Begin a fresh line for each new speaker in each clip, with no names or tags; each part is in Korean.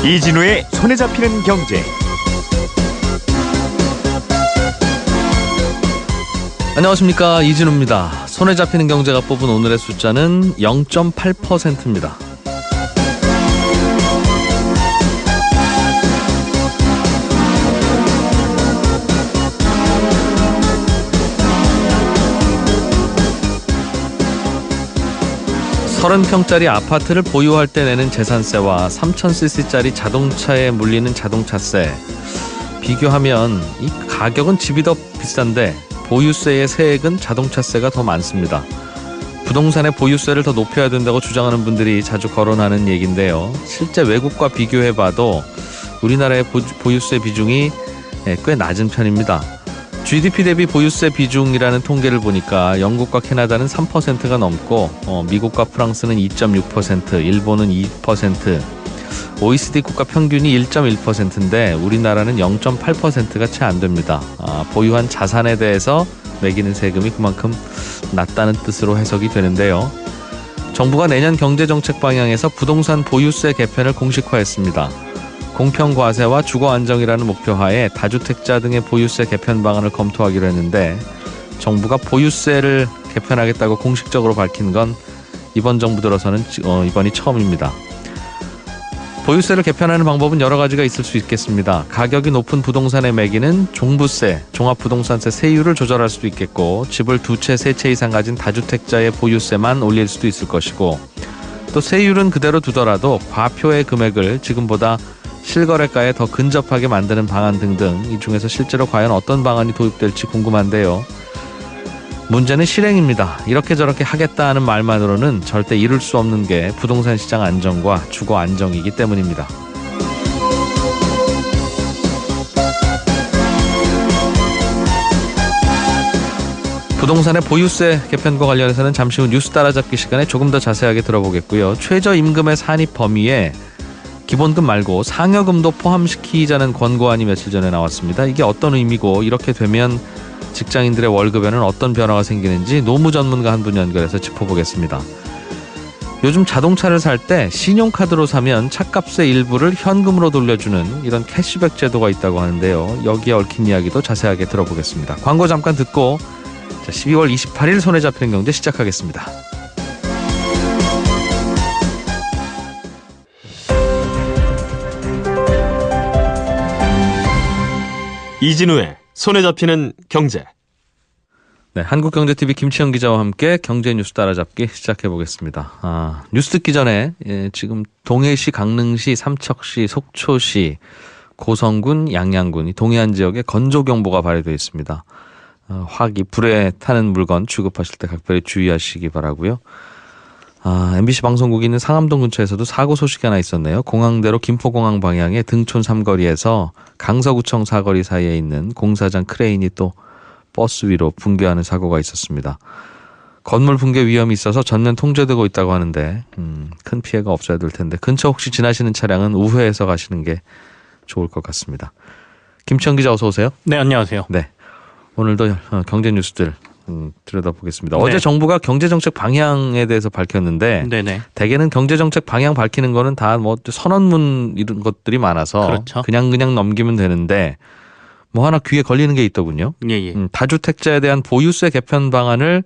이진우의 손에 잡히는 경제.
안녕하십니까, 이진우입니다. 손에 잡히는 경제가 뽑은 오늘의 숫자는 0.8%입니다. (30평짜리) 아파트를 보유할 때 내는 재산세와 3000cc짜리 자동차에 물리는 자동차세 비교하면 이 가격은 집이 더 비싼데 보유세의 세액은 자동차세가 더 많습니다. 부동산의 보유세를 더 높여야 된다고 주장하는 분들이 자주 거론하는 얘기인데요. 실제 외국과 비교해봐도 우리나라의 보유세 비중이 꽤 낮은 편입니다. GDP 대비 보유세 비중이라는 통계를 보니까 영국과 캐나다는 3%가 넘고 미국과 프랑스는 2.6%, 일본은 2%, OECD 국가 평균이 1.1%인데 우리나라는 0.8%가 채 안 됩니다. 보유한 자산에 대해서 매기는 세금이 그만큼 낮다는 뜻으로 해석이 되는데요. 정부가 내년 경제정책 방향에서 부동산 보유세 개편을 공식화했습니다. 공평과세와 주거안정이라는 목표하에 다주택자 등의 보유세 개편 방안을 검토하기로 했는데 정부가 보유세를 개편하겠다고 공식적으로 밝힌 건 이번 정부 들어서는 이번이 처음입니다. 보유세를 개편하는 방법은 여러 가지가 있을 수 있겠습니다. 가격이 높은 부동산에 매기는 종부세, 종합부동산세 세율을 조절할 수도 있겠고, 집을 2채, 3채 이상 가진 다주택자의 보유세만 올릴 수도 있을 것이고, 또 세율은 그대로 두더라도 과표의 금액을 지금보다 실거래가에 더 근접하게 만드는 방안 등등, 이 중에서 실제로 과연 어떤 방안이 도입될지 궁금한데요. 문제는 실행입니다. 이렇게 저렇게 하겠다 하는 말만으로는 절대 이룰 수 없는 게 부동산 시장 안정과 주거 안정이기 때문입니다. 부동산의 보유세 개편과 관련해서는 잠시 후 뉴스 따라잡기 시간에 조금 더 자세하게 들어보겠고요. 최저임금의 산입 범위에 기본금 말고 상여금도 포함시키자는 권고안이 며칠 전에 나왔습니다. 이게 어떤 의미고, 이렇게 되면 직장인들의 월급에는 어떤 변화가 생기는지 노무 전문가 한 분 연결해서 짚어보겠습니다. 요즘 자동차를 살 때 신용카드로 사면 차값의 일부를 현금으로 돌려주는 이런 캐시백 제도가 있다고 하는데요. 여기에 얽힌 이야기도 자세하게 들어보겠습니다. 광고 잠깐 듣고 12월 28일 손에 잡히는 경제 시작하겠습니다.
이진우의 손에 잡히는 경제.
네, 한국경제TV 김치영 기자와 함께 경제 뉴스 따라잡기 시작해보겠습니다. 뉴스 듣기 전에 지금 동해시, 강릉시, 삼척시, 속초시, 고성군, 양양군 이 동해안 지역에 건조경보가 발효되어 있습니다. 화기, 불에 타는 물건 취급하실 때 각별히 주의하시기 바라고요. MBC 방송국이 있는 상암동 근처에서도 사고 소식이 하나 있었네요. 공항대로 김포공항 방향의 등촌 삼거리에서 강서구청 사거리 사이에 있는 공사장 크레인이 또 버스 위로 붕괴하는 사고가 있었습니다. 건물 붕괴 위험이 있어서 전면 통제되고 있다고 하는데 큰 피해가 없어야 될 텐데 근처 혹시 지나시는 차량은 우회해서 가시는 게 좋을 것 같습니다. 김치영 기자 어서 오세요.
네, 안녕하세요.
네, 오늘도 경제 뉴스들 들여다보겠습니다.
네.
어제 정부가 경제정책 방향에 대해서 밝혔는데
네네.
대개는 경제정책 방향 밝히는 거는 다 뭐 선언문 이런 것들이 많아서
그렇죠.
그냥 넘기면 되는데 뭐 하나 귀에 걸리는 게 있더군요.
예.
다주택자에 대한 보유세 개편 방안을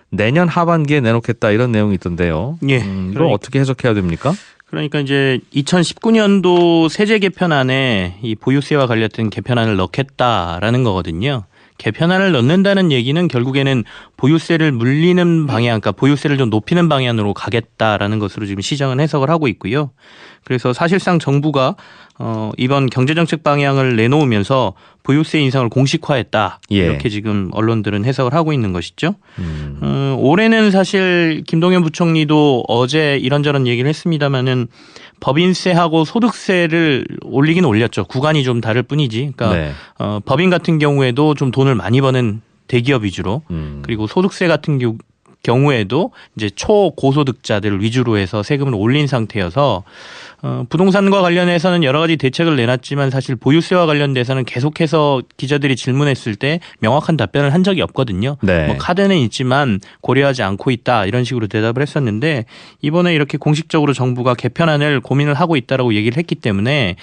내년 하반기에 내놓겠다 이런 내용이 있던데요.
예.
이걸 어떻게 해석해야 됩니까?
그러니까 이제 2019년도 세제 개편안에 이 보유세와 관련된 개편안을 넣겠다라는 거거든요. 개편안을 넣는다는 얘기는 결국에는 보유세를 물리는 방향, 그러니까 보유세를 좀 높이는 방향으로 가겠다라는 것으로 지금 시장은 해석을 하고 있고요. 그래서 사실상 정부가 이번 경제정책 방향을 내놓으면서 보유세 인상을 공식화했다. 이렇게 지금 언론들은 해석을 하고 있는 것이죠. 올해는 사실 김동연 부총리도 어제 이런저런 얘기를 했습니다마는 법인세하고 소득세를 올리긴 올렸죠. 구간이 좀 다를 뿐이지. 그러니까 법인 같은 경우에도 좀 돈을 많이 버는 대기업 위주로 그리고 소득세 같은 경우에도 이제 초고소득자들 위주로 해서 세금을 올린 상태여서 부동산과 관련해서는 여러 가지 대책을 내놨지만 사실 보유세와 관련돼서는 계속해서 기자들이 질문했을 때 명확한 답변을 한 적이 없거든요.
네.
뭐 카드는 있지만 고려하지 않고 있다 이런 식으로 대답을 했었는데 이번에 이렇게 공식적으로 정부가 개편안을 고민을 하고 있다라고 얘기를 했기 때문에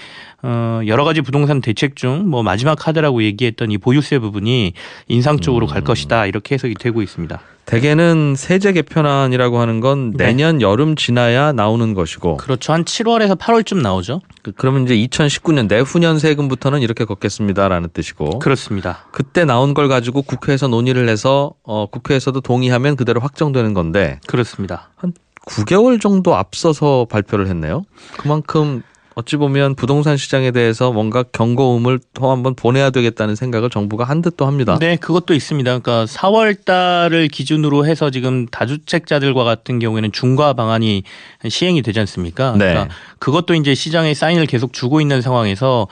여러 가지 부동산 대책 중 뭐 마지막 카드라고 얘기했던 이 보유세 부분이 인상 쪽으로 갈 것이다 이렇게 해석이 되고 있습니다.
대개는 세제 개편안이라고 하는 건 내년 여름 지나야 나오는 것이고
그렇죠. 한 7월에서 8월쯤 나오죠.
그러면 이제 2019년 내후년 세금부터는 이렇게 걷겠습니다라는 뜻이고
그렇습니다.
그때 나온 걸 가지고 국회에서 논의를 해서 국회에서도 동의하면 그대로 확정되는 건데
그렇습니다.
한 9개월 정도 앞서서 발표를 했네요. 그만큼 어찌 보면 부동산 시장에 대해서 뭔가 경고음을 더 한번 보내야 되겠다는 생각을 정부가 한 듯도 합니다.
네, 그것도 있습니다. 그러니까 4월 달을 기준으로 해서 지금 다주택자들과 같은 경우에는 중과 방안이 시행이 되지 않습니까?
네.
그러니까 그것도 이제 시장에 사인을 계속 주고 있는 상황에서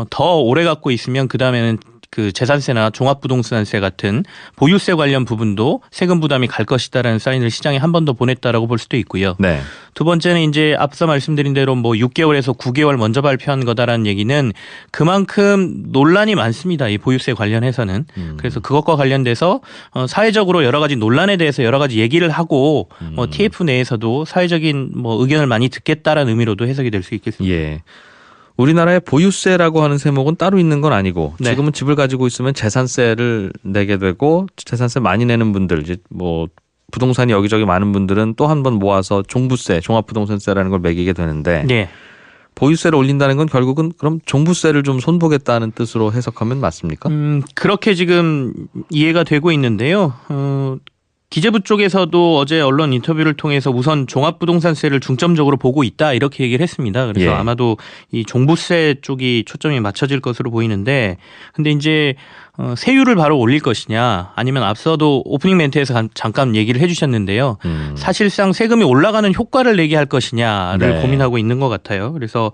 더 오래 갖고 있으면 그다음에는 그 재산세나 종합부동산세 같은 보유세 관련 부분도 세금 부담이 갈 것이다라는 사인을 시장에 한 번 더 보냈다라고 볼 수도 있고요.
네.
두 번째는 이제 앞서 말씀드린 대로 뭐 6개월에서 9개월 먼저 발표한 거다라는 얘기는 그만큼 논란이 많습니다. 이 보유세 관련해서는. 그래서 그것과 관련돼서 사회적으로 여러 가지 논란에 대해서 여러 가지 얘기를 하고 TF 내에서도 사회적인 뭐 의견을 많이 듣겠다라는 의미로도 해석이 될 수 있겠습니다.
예. 우리나라의 보유세라고 하는 세목은 따로 있는 건 아니고
네.
지금은 집을 가지고 있으면 재산세를 내게 되고 재산세 많이 내는 분들 이제 뭐 부동산이 여기저기 많은 분들은 또 한 번 모아서 종부세, 종합부동산세라는 걸 매기게 되는데
네.
보유세를 올린다는 건 결국은 그럼 종부세를 좀 손보겠다는 뜻으로 해석하면 맞습니까?
그렇게 지금 이해가 되고 있는데요. 기재부 쪽에서도 어제 언론 인터뷰를 통해서 우선 종합부동산세를 중점적으로 보고 있다 이렇게 얘기를 했습니다. 그래서
예.
아마도 이 종부세 쪽이 초점이 맞춰질 것으로 보이는데 근데 이제 세율을 바로 올릴 것이냐 아니면 앞서도 오프닝 멘트에서 잠깐 얘기를 해주셨는데요. 사실상 세금이 올라가는 효과를 내게 할 것이냐를
네.
고민하고 있는 것 같아요. 그래서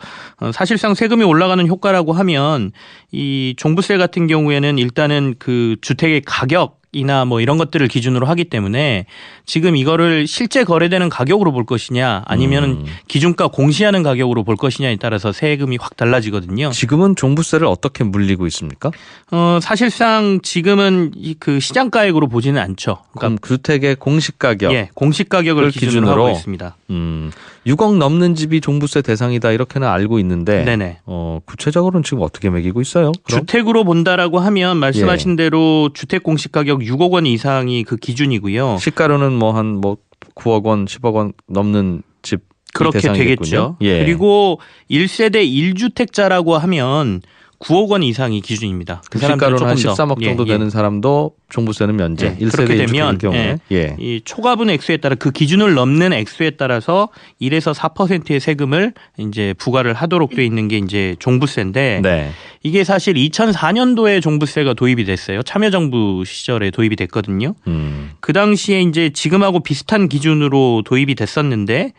사실상 세금이 올라가는 효과라고 하면 이 종부세 같은 경우에는 일단은 그 주택의 가격 이나 뭐 이런 것들을 기준으로 하기 때문에 지금 이거를 실제 거래되는 가격으로 볼 것이냐 아니면 기준가 공시하는 가격으로 볼 것이냐에 따라서 세금이 확 달라지거든요.
지금은 종부세를 어떻게 물리고 있습니까?
사실상 지금은 그 시장가액으로 보지는 않죠.
그럼 주택의 공시 가격,
예, 공시 가격을 기준으로 하고 있습니다.
6억 넘는 집이 종부세 대상이다 이렇게는 알고 있는데
네네.
구체적으로는 지금 어떻게 매기고 있어요? 그럼?
주택으로 본다라고 하면 말씀하신 대로 주택 공시 가격 6억 원 이상이 그 기준이고요.
시가로는 뭐 한 9억 원, 10억 원 넘는 집
그렇게 되겠죠.
예.
그리고 1세대 1주택자라고 하면 9억 원 이상이 기준입니다. 그 사람들은
시가로는 한
조금 더
13억 정도 되는 사람도 종부세는 면제.
예,
1세대
그렇게
1주택일
되면
경우에. 예.
이 초과분 액수에 따라 그 기준을 넘는 액수에 따라서 1에서 4%의 세금을 이제 부과를 하도록 돼 있는 게 이제 종부세인데
네.
이게 사실 2004년도에 종부세가 도입이 됐어요. 참여정부 시절에 도입이 됐거든요. 그 당시에 이제 지금하고 비슷한 기준으로 도입이 됐었는데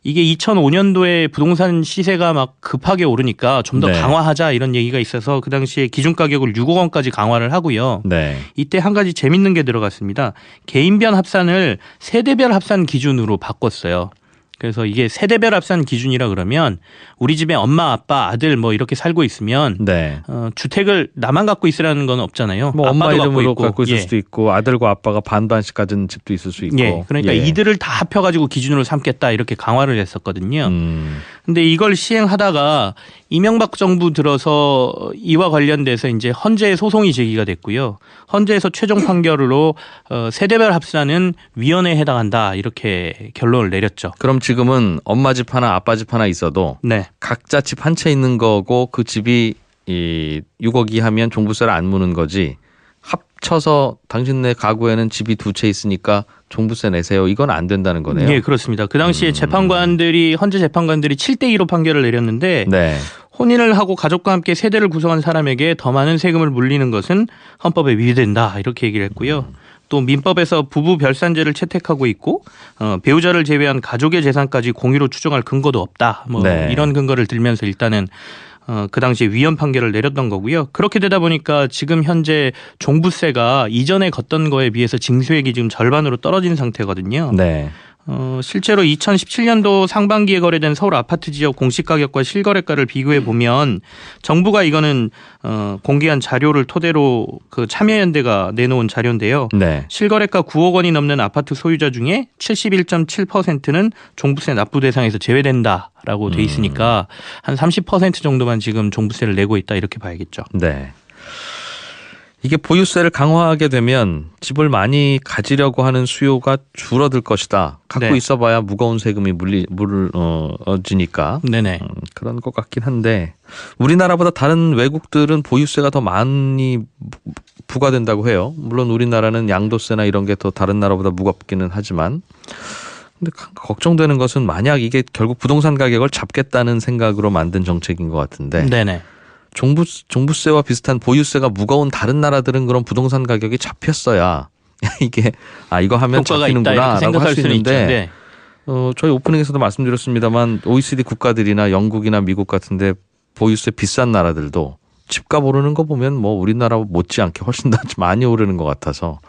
이게 2005년도에 부동산 시세가 막 급하게 오르니까 좀 더
네.
강화하자 이런 얘기가 있어서 그 당시에 기준 가격을 6억 원까지 강화를 하고요.
네.
이때 한 가지 재밌는 게 들어갔습니다. 개인별 합산을 세대별 합산 기준으로 바꿨어요. 그래서 이게 세대별 합산 기준이라 그러면 우리 집에 엄마, 아빠, 아들 뭐 이렇게 살고 있으면
네.
주택을 나만 갖고 있으라는 건 없잖아요.
뭐 엄마
아빠도
이름으로 갖고 있을
예.
수도 있고 아들과 아빠가 반반씩 가진 집도 있을 수 있고.
예. 그러니까
예.
이들을 다 합혀가지고 기준으로 삼겠다 이렇게 강화를 했었거든요.
음.
근데 이걸 시행하다가 이명박 정부 들어서 이와 관련돼서 이제 헌재에 소송이 제기가 됐고요. 헌재에서 최종 판결로 세대별 합산은 위헌에 해당한다 이렇게 결론을 내렸죠.
그럼 지금은 엄마 집 하나 아빠 집 하나 있어도
네.
각자 집 한 채 있는 거고 그 집이 이 6억이 하면 종부세를 안 무는 거지. 합쳐서 당신네 가구에는 집이 2채 있으니까 종부세 내세요. 이건 안 된다는 거네요.
네, 그렇습니다. 그 당시에 헌재 재판관들이 7대2로 판결을 내렸는데
네.
혼인을 하고 가족과 함께 세대를 구성한 사람에게 더 많은 세금을 물리는 것은 헌법에 위배된다 이렇게 얘기를 했고요. 또 민법에서 부부 별산제를 채택하고 있고 배우자를 제외한 가족의 재산까지 공유로 추정할 근거도 없다. 뭐
네.
이런 근거를 들면서 일단은 그 당시에 위헌 판결을 내렸던 거고요. 그렇게 되다 보니까 지금 현재 종부세가 이전에 걷던 거에 비해서 징수액이 지금 절반으로 떨어진 상태거든요.
네.
실제로 2017년도 상반기에 거래된 서울 아파트 지역 공시가격과 실거래가를 비교해 보면 정부가 이거는 공개한 자료를 토대로 그 참여연대가 내놓은 자료인데요.
네.
실거래가 9억 원이 넘는 아파트 소유자 중에 71.7%는 종부세 납부 대상에서 제외된다라고 돼 있으니까 한 30% 정도만 지금 종부세를 내고 있다 이렇게 봐야겠죠.
네. 이게 보유세를 강화하게 되면 집을 많이 가지려고 하는 수요가 줄어들 것이다. 갖고
네.
있어봐야 무거운 세금이 물어지니까
네네.
그런 것 같긴 한데 우리나라보다 다른 외국들은 보유세가 더 많이 부과된다고 해요. 물론 우리나라는 양도세나 이런 게 더 다른 나라보다 무겁기는 하지만 근데 걱정되는 것은 만약 이게 결국 부동산 가격을 잡겠다는 생각으로 만든 정책인 것 같은데
네네.
종부세와 비슷한 보유세가 무거운 다른 나라들은 그런 부동산 가격이 잡혔어야 이게 이거 하면
효과가 있다
잡히는구나
이렇게
라고
생각할
할 수
수는 있죠.
있는데
네.
저희 오프닝에서도 말씀드렸습니다만 OECD 국가들이나 영국이나 미국 같은데 보유세 비싼 나라들도 집값 오르는 거 보면 뭐 우리나라 못지않게 훨씬 더 많이 오르는 것 같아서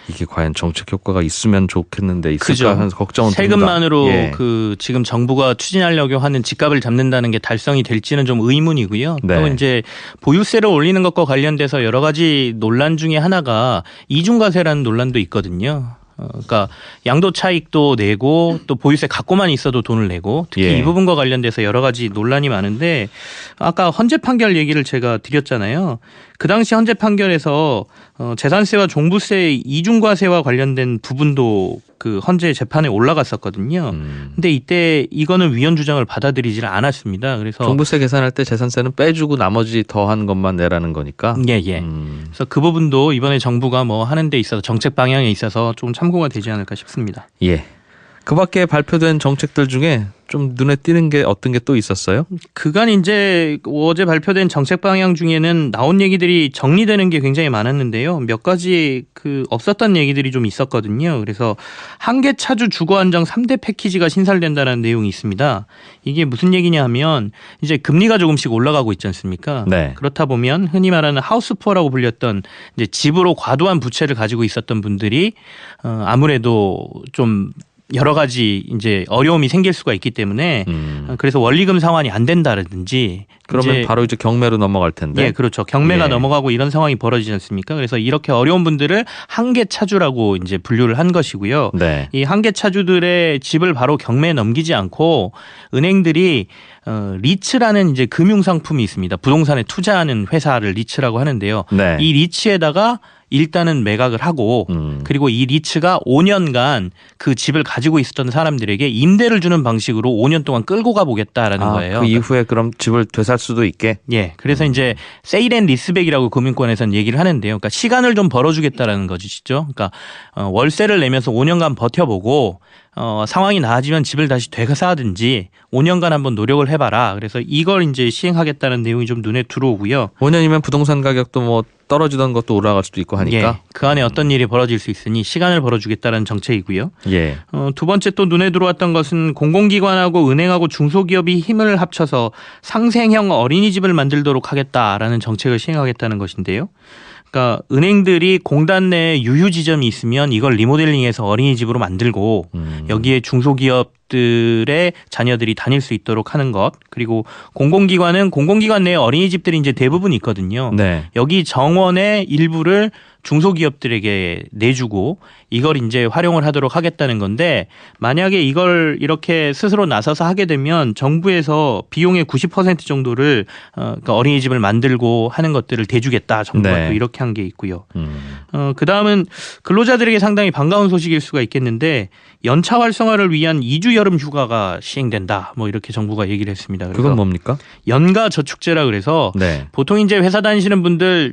이게 과연 정책 효과가 있으면 좋겠는데 있을까 하는 걱정은 듭니다.
세금만으로
예.
그 지금 정부가 추진하려고 하는 집값을 잡는다는 게 달성이 될지는 좀 의문이고요.
네.
또 이제 보유세를 올리는 것과 관련돼서 여러 가지 논란 중에 하나가 이중과세라는 논란도 있거든요. 그러니까 양도 차익도 내고 또 보유세 갖고만 있어도 돈을 내고 특히
예.
이 부분과 관련돼서 여러 가지 논란이 많은데 아까 헌재 판결 얘기를 제가 드렸잖아요. 그 당시 헌재 판결에서 재산세와 종부세 이중과세와 관련된 부분도 그 헌재 재판에 올라갔었거든요. 근데 이때 이거는 위헌 주장을 받아들이질 않았습니다. 그래서
종부세 계산할 때 재산세는 빼주고 나머지 더한 것만 내라는 거니까.
예. 그래서 그 부분도 이번에 정부가 뭐 하는 데 있어서 정책 방향에 있어서 좀 참고가 되지 않을까 싶습니다.
예. 그 밖에 발표된 정책들 중에 좀 눈에 띄는 게 어떤 게 또 있었어요?
그간 이제 어제 발표된 정책 방향 중에는 나온 얘기들이 정리되는 게 굉장히 많았는데요. 몇 가지 그 없었던 얘기들이 좀 있었거든요. 그래서 한계 차주 주거 안정 3대 패키지가 신설된다는 내용이 있습니다. 이게 무슨 얘기냐 하면 이제 금리가 조금씩 올라가고 있지 않습니까?
네.
그렇다 보면 흔히 말하는 하우스푸어라고 불렸던 이제 집으로 과도한 부채를 가지고 있었던 분들이 아무래도 좀 여러 가지 이제 어려움이 생길 수가 있기 때문에 그래서 원리금 상환이 안 된다든지
그러면 바로 이제 경매로 넘어갈 텐데.
예, 그렇죠. 경매가
예.
넘어가고 이런 상황이 벌어지지 않습니까? 그래서 이렇게 어려운 분들을 한계 차주라고 이제 분류를 한 것이고요.
네.
이 한계 차주들의 집을 바로 경매에 넘기지 않고 은행들이 리츠라는 이제 금융 상품이 있습니다. 부동산에 투자하는 회사를 리츠라고 하는데요.
네.
이 리츠에다가 일단은 매각을 하고 그리고 이 리츠가 5년간 그 집을 가지고 있었던 사람들에게 임대를 주는 방식으로 5년 동안 끌고 가보겠다라는 거예요.
그 이후에 그럼 집을 되살 수도 있게.
예, 그래서 이제 세일 앤 리스백이라고 금융권에서는 얘기를 하는데요. 그러니까 시간을 좀 벌어주겠다라는 것이죠. 그러니까 월세를 내면서 5년간 버텨보고 상황이 나아지면 집을 다시 되사든지 5년간 한번 노력을 해봐라. 그래서 이걸 이제 시행하겠다는 내용이 좀 눈에 들어오고요.
5년이면 부동산 가격도 뭐 떨어지던 것도 올라갈 수도 있고 하니까.
예, 그 안에 어떤 일이 벌어질 수 있으니 시간을 벌어주겠다는 정책이고요.
예.
두 번째 또 눈에 들어왔던 것은 공공기관하고 은행하고 중소기업이 힘을 합쳐서 상생형 어린이집을 만들도록 하겠다라는 정책을 시행하겠다는 것인데요. 그러니까 은행들이 공단 내에 유휴 지점이 있으면 이걸 리모델링해서 어린이집으로 만들고 여기에 중소기업들의 자녀들이 다닐 수 있도록 하는 것, 그리고 공공기관은 공공기관 내에 어린이집들이 이제 대부분 있거든요.
네.
여기 정원의 일부를 중소기업들에게 내주고 이걸 이제 활용을 하도록 하겠다는 건데 만약에 이걸 이렇게 스스로 나서서 하게 되면 정부에서 비용의 90% 정도를 그러니까 어린이집을 만들고 하는 것들을 대주겠다. 정부가
네.
또 이렇게 한 게 있고요. 그다음은 근로자들에게 상당히 반가운 소식일 수가 있겠는데 연차 활성화를 위한 2주 여름 휴가가 시행된다. 뭐 이렇게 정부가 얘기를 했습니다. 그래서
그건 뭡니까?
연가 저축제라 그래서
네.
보통 이제 회사 다니시는 분들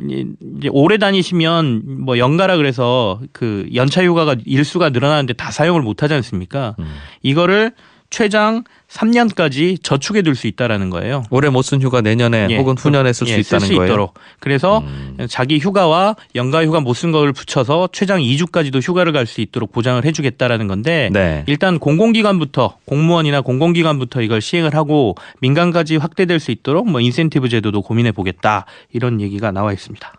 이제 오래 다니시면 뭐 연가라 그래서 그 연차 휴가가 일수가 늘어나는데 다 사용을 못 하지 않습니까? 이거를 최장 3년까지 저축해 둘 수 있다라는 거예요.
올해 못 쓴 휴가 내년에
예.
혹은 후년에 쓸 수 있다는 거예요.
있도록. 그래서 자기 휴가와 연가 휴가 못 쓴 걸 붙여서 최장 2주까지도 휴가를 갈 수 있도록 보장을 해주겠다라는 건데
네.
일단 공공기관부터 공무원이나 공공기관부터 이걸 시행을 하고 민간까지 확대될 수 있도록 뭐 인센티브 제도도 고민해 보겠다 이런 얘기가 나와 있습니다.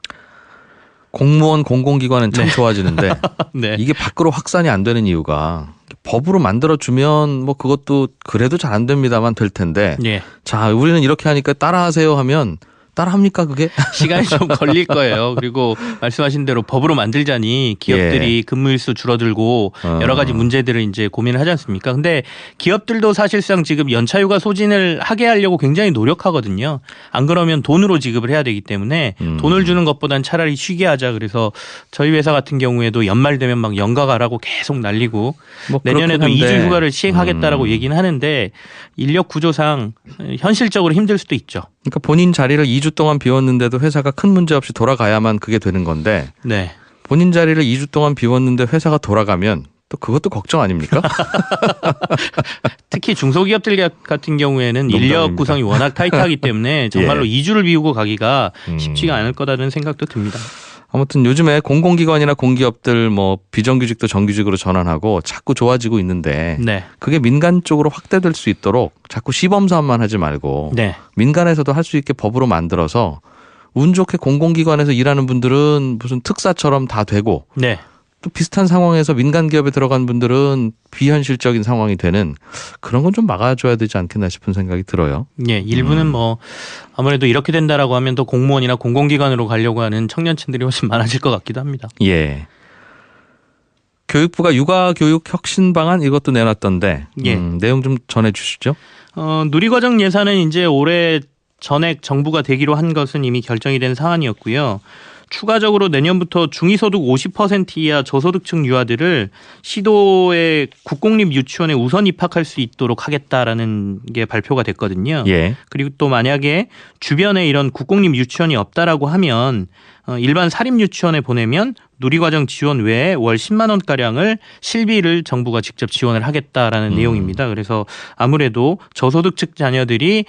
공무원 공공기관은 참
네.
좋아지는데
네.
이게 밖으로 확산이 안 되는 이유가 법으로 만들어주면 뭐 그것도 그래도 잘 안 됩니다만 될 텐데
예.
자 우리는 이렇게 하니까 따라하세요 하면 따라합니까 그게?
시간이 좀 걸릴 거예요. 그리고 말씀하신 대로 법으로 만들자니 기업들이 근무일수 줄어들고 여러 가지 문제들을 이제 고민을 하지 않습니까? 근데 기업들도 사실상 지금 연차휴가 소진을 하게 하려고 굉장히 노력하거든요. 안 그러면 돈으로 지급을 해야 되기 때문에 돈을 주는 것보단 차라리 쉬게 하자. 그래서 저희 회사 같은 경우에도 연말 되면 막 연가 가라고 계속 날리고
뭐
내년에도
그렇긴 한데.
2주 휴가를 시행하겠다라고 얘기는 하는데 인력 구조상 현실적으로 힘들 수도 있죠.
그러니까 본인 자리를 2주 동안 비웠는데도 회사가 큰 문제 없이 돌아가야만 그게 되는 건데
네.
본인 자리를 2주 동안 비웠는데 회사가 돌아가면 또 그것도 걱정 아닙니까?
특히 중소기업들 같은 경우에는 인력
농담입니다.
구성이 워낙 타이트하기 때문에 정말로
예.
2주를 비우고 가기가 쉽지가 않을 거라는 생각도 듭니다.
아무튼 요즘에 공공기관이나 공기업들 뭐 비정규직도 정규직으로 전환하고 자꾸 좋아지고 있는데
네.
그게 민간 쪽으로 확대될 수 있도록 자꾸 시범사업만 하지 말고
네.
민간에서도 할 수 있게 법으로 만들어서 운 좋게 공공기관에서 일하는 분들은 무슨 특사처럼 다 되고
네.
또 비슷한 상황에서 민간 기업에 들어간 분들은 비현실적인 상황이 되는 그런 건 좀 막아줘야 되지 않겠나 싶은 생각이 들어요.
예, 일부는 뭐 아무래도 이렇게 된다라고 하면 더 공무원이나 공공기관으로 가려고 하는 청년층들이 훨씬 많아질 것 같기도 합니다.
예. 교육부가 육아교육 혁신 방안 이것도 내놨던데
예.
내용 좀 전해주시죠.
누리과정 예산은 이제 올해 전액 정부가 되기로 한 것은 이미 결정이 된 사안이었고요. 추가적으로 내년부터 중위소득 50% 이하 저소득층 유아들을 시도의 국공립 유치원에 우선 입학할 수 있도록 하겠다라는 게 발표가 됐거든요.
예.
그리고 또 만약에 주변에 이런 국공립 유치원이 없다라고 하면 일반 사립 유치원에 보내면 누리과정 지원 외에 월 10만 원가량을 실비를 정부가 직접 지원을 하겠다라는 내용입니다. 그래서 아무래도 저소득층 자녀들이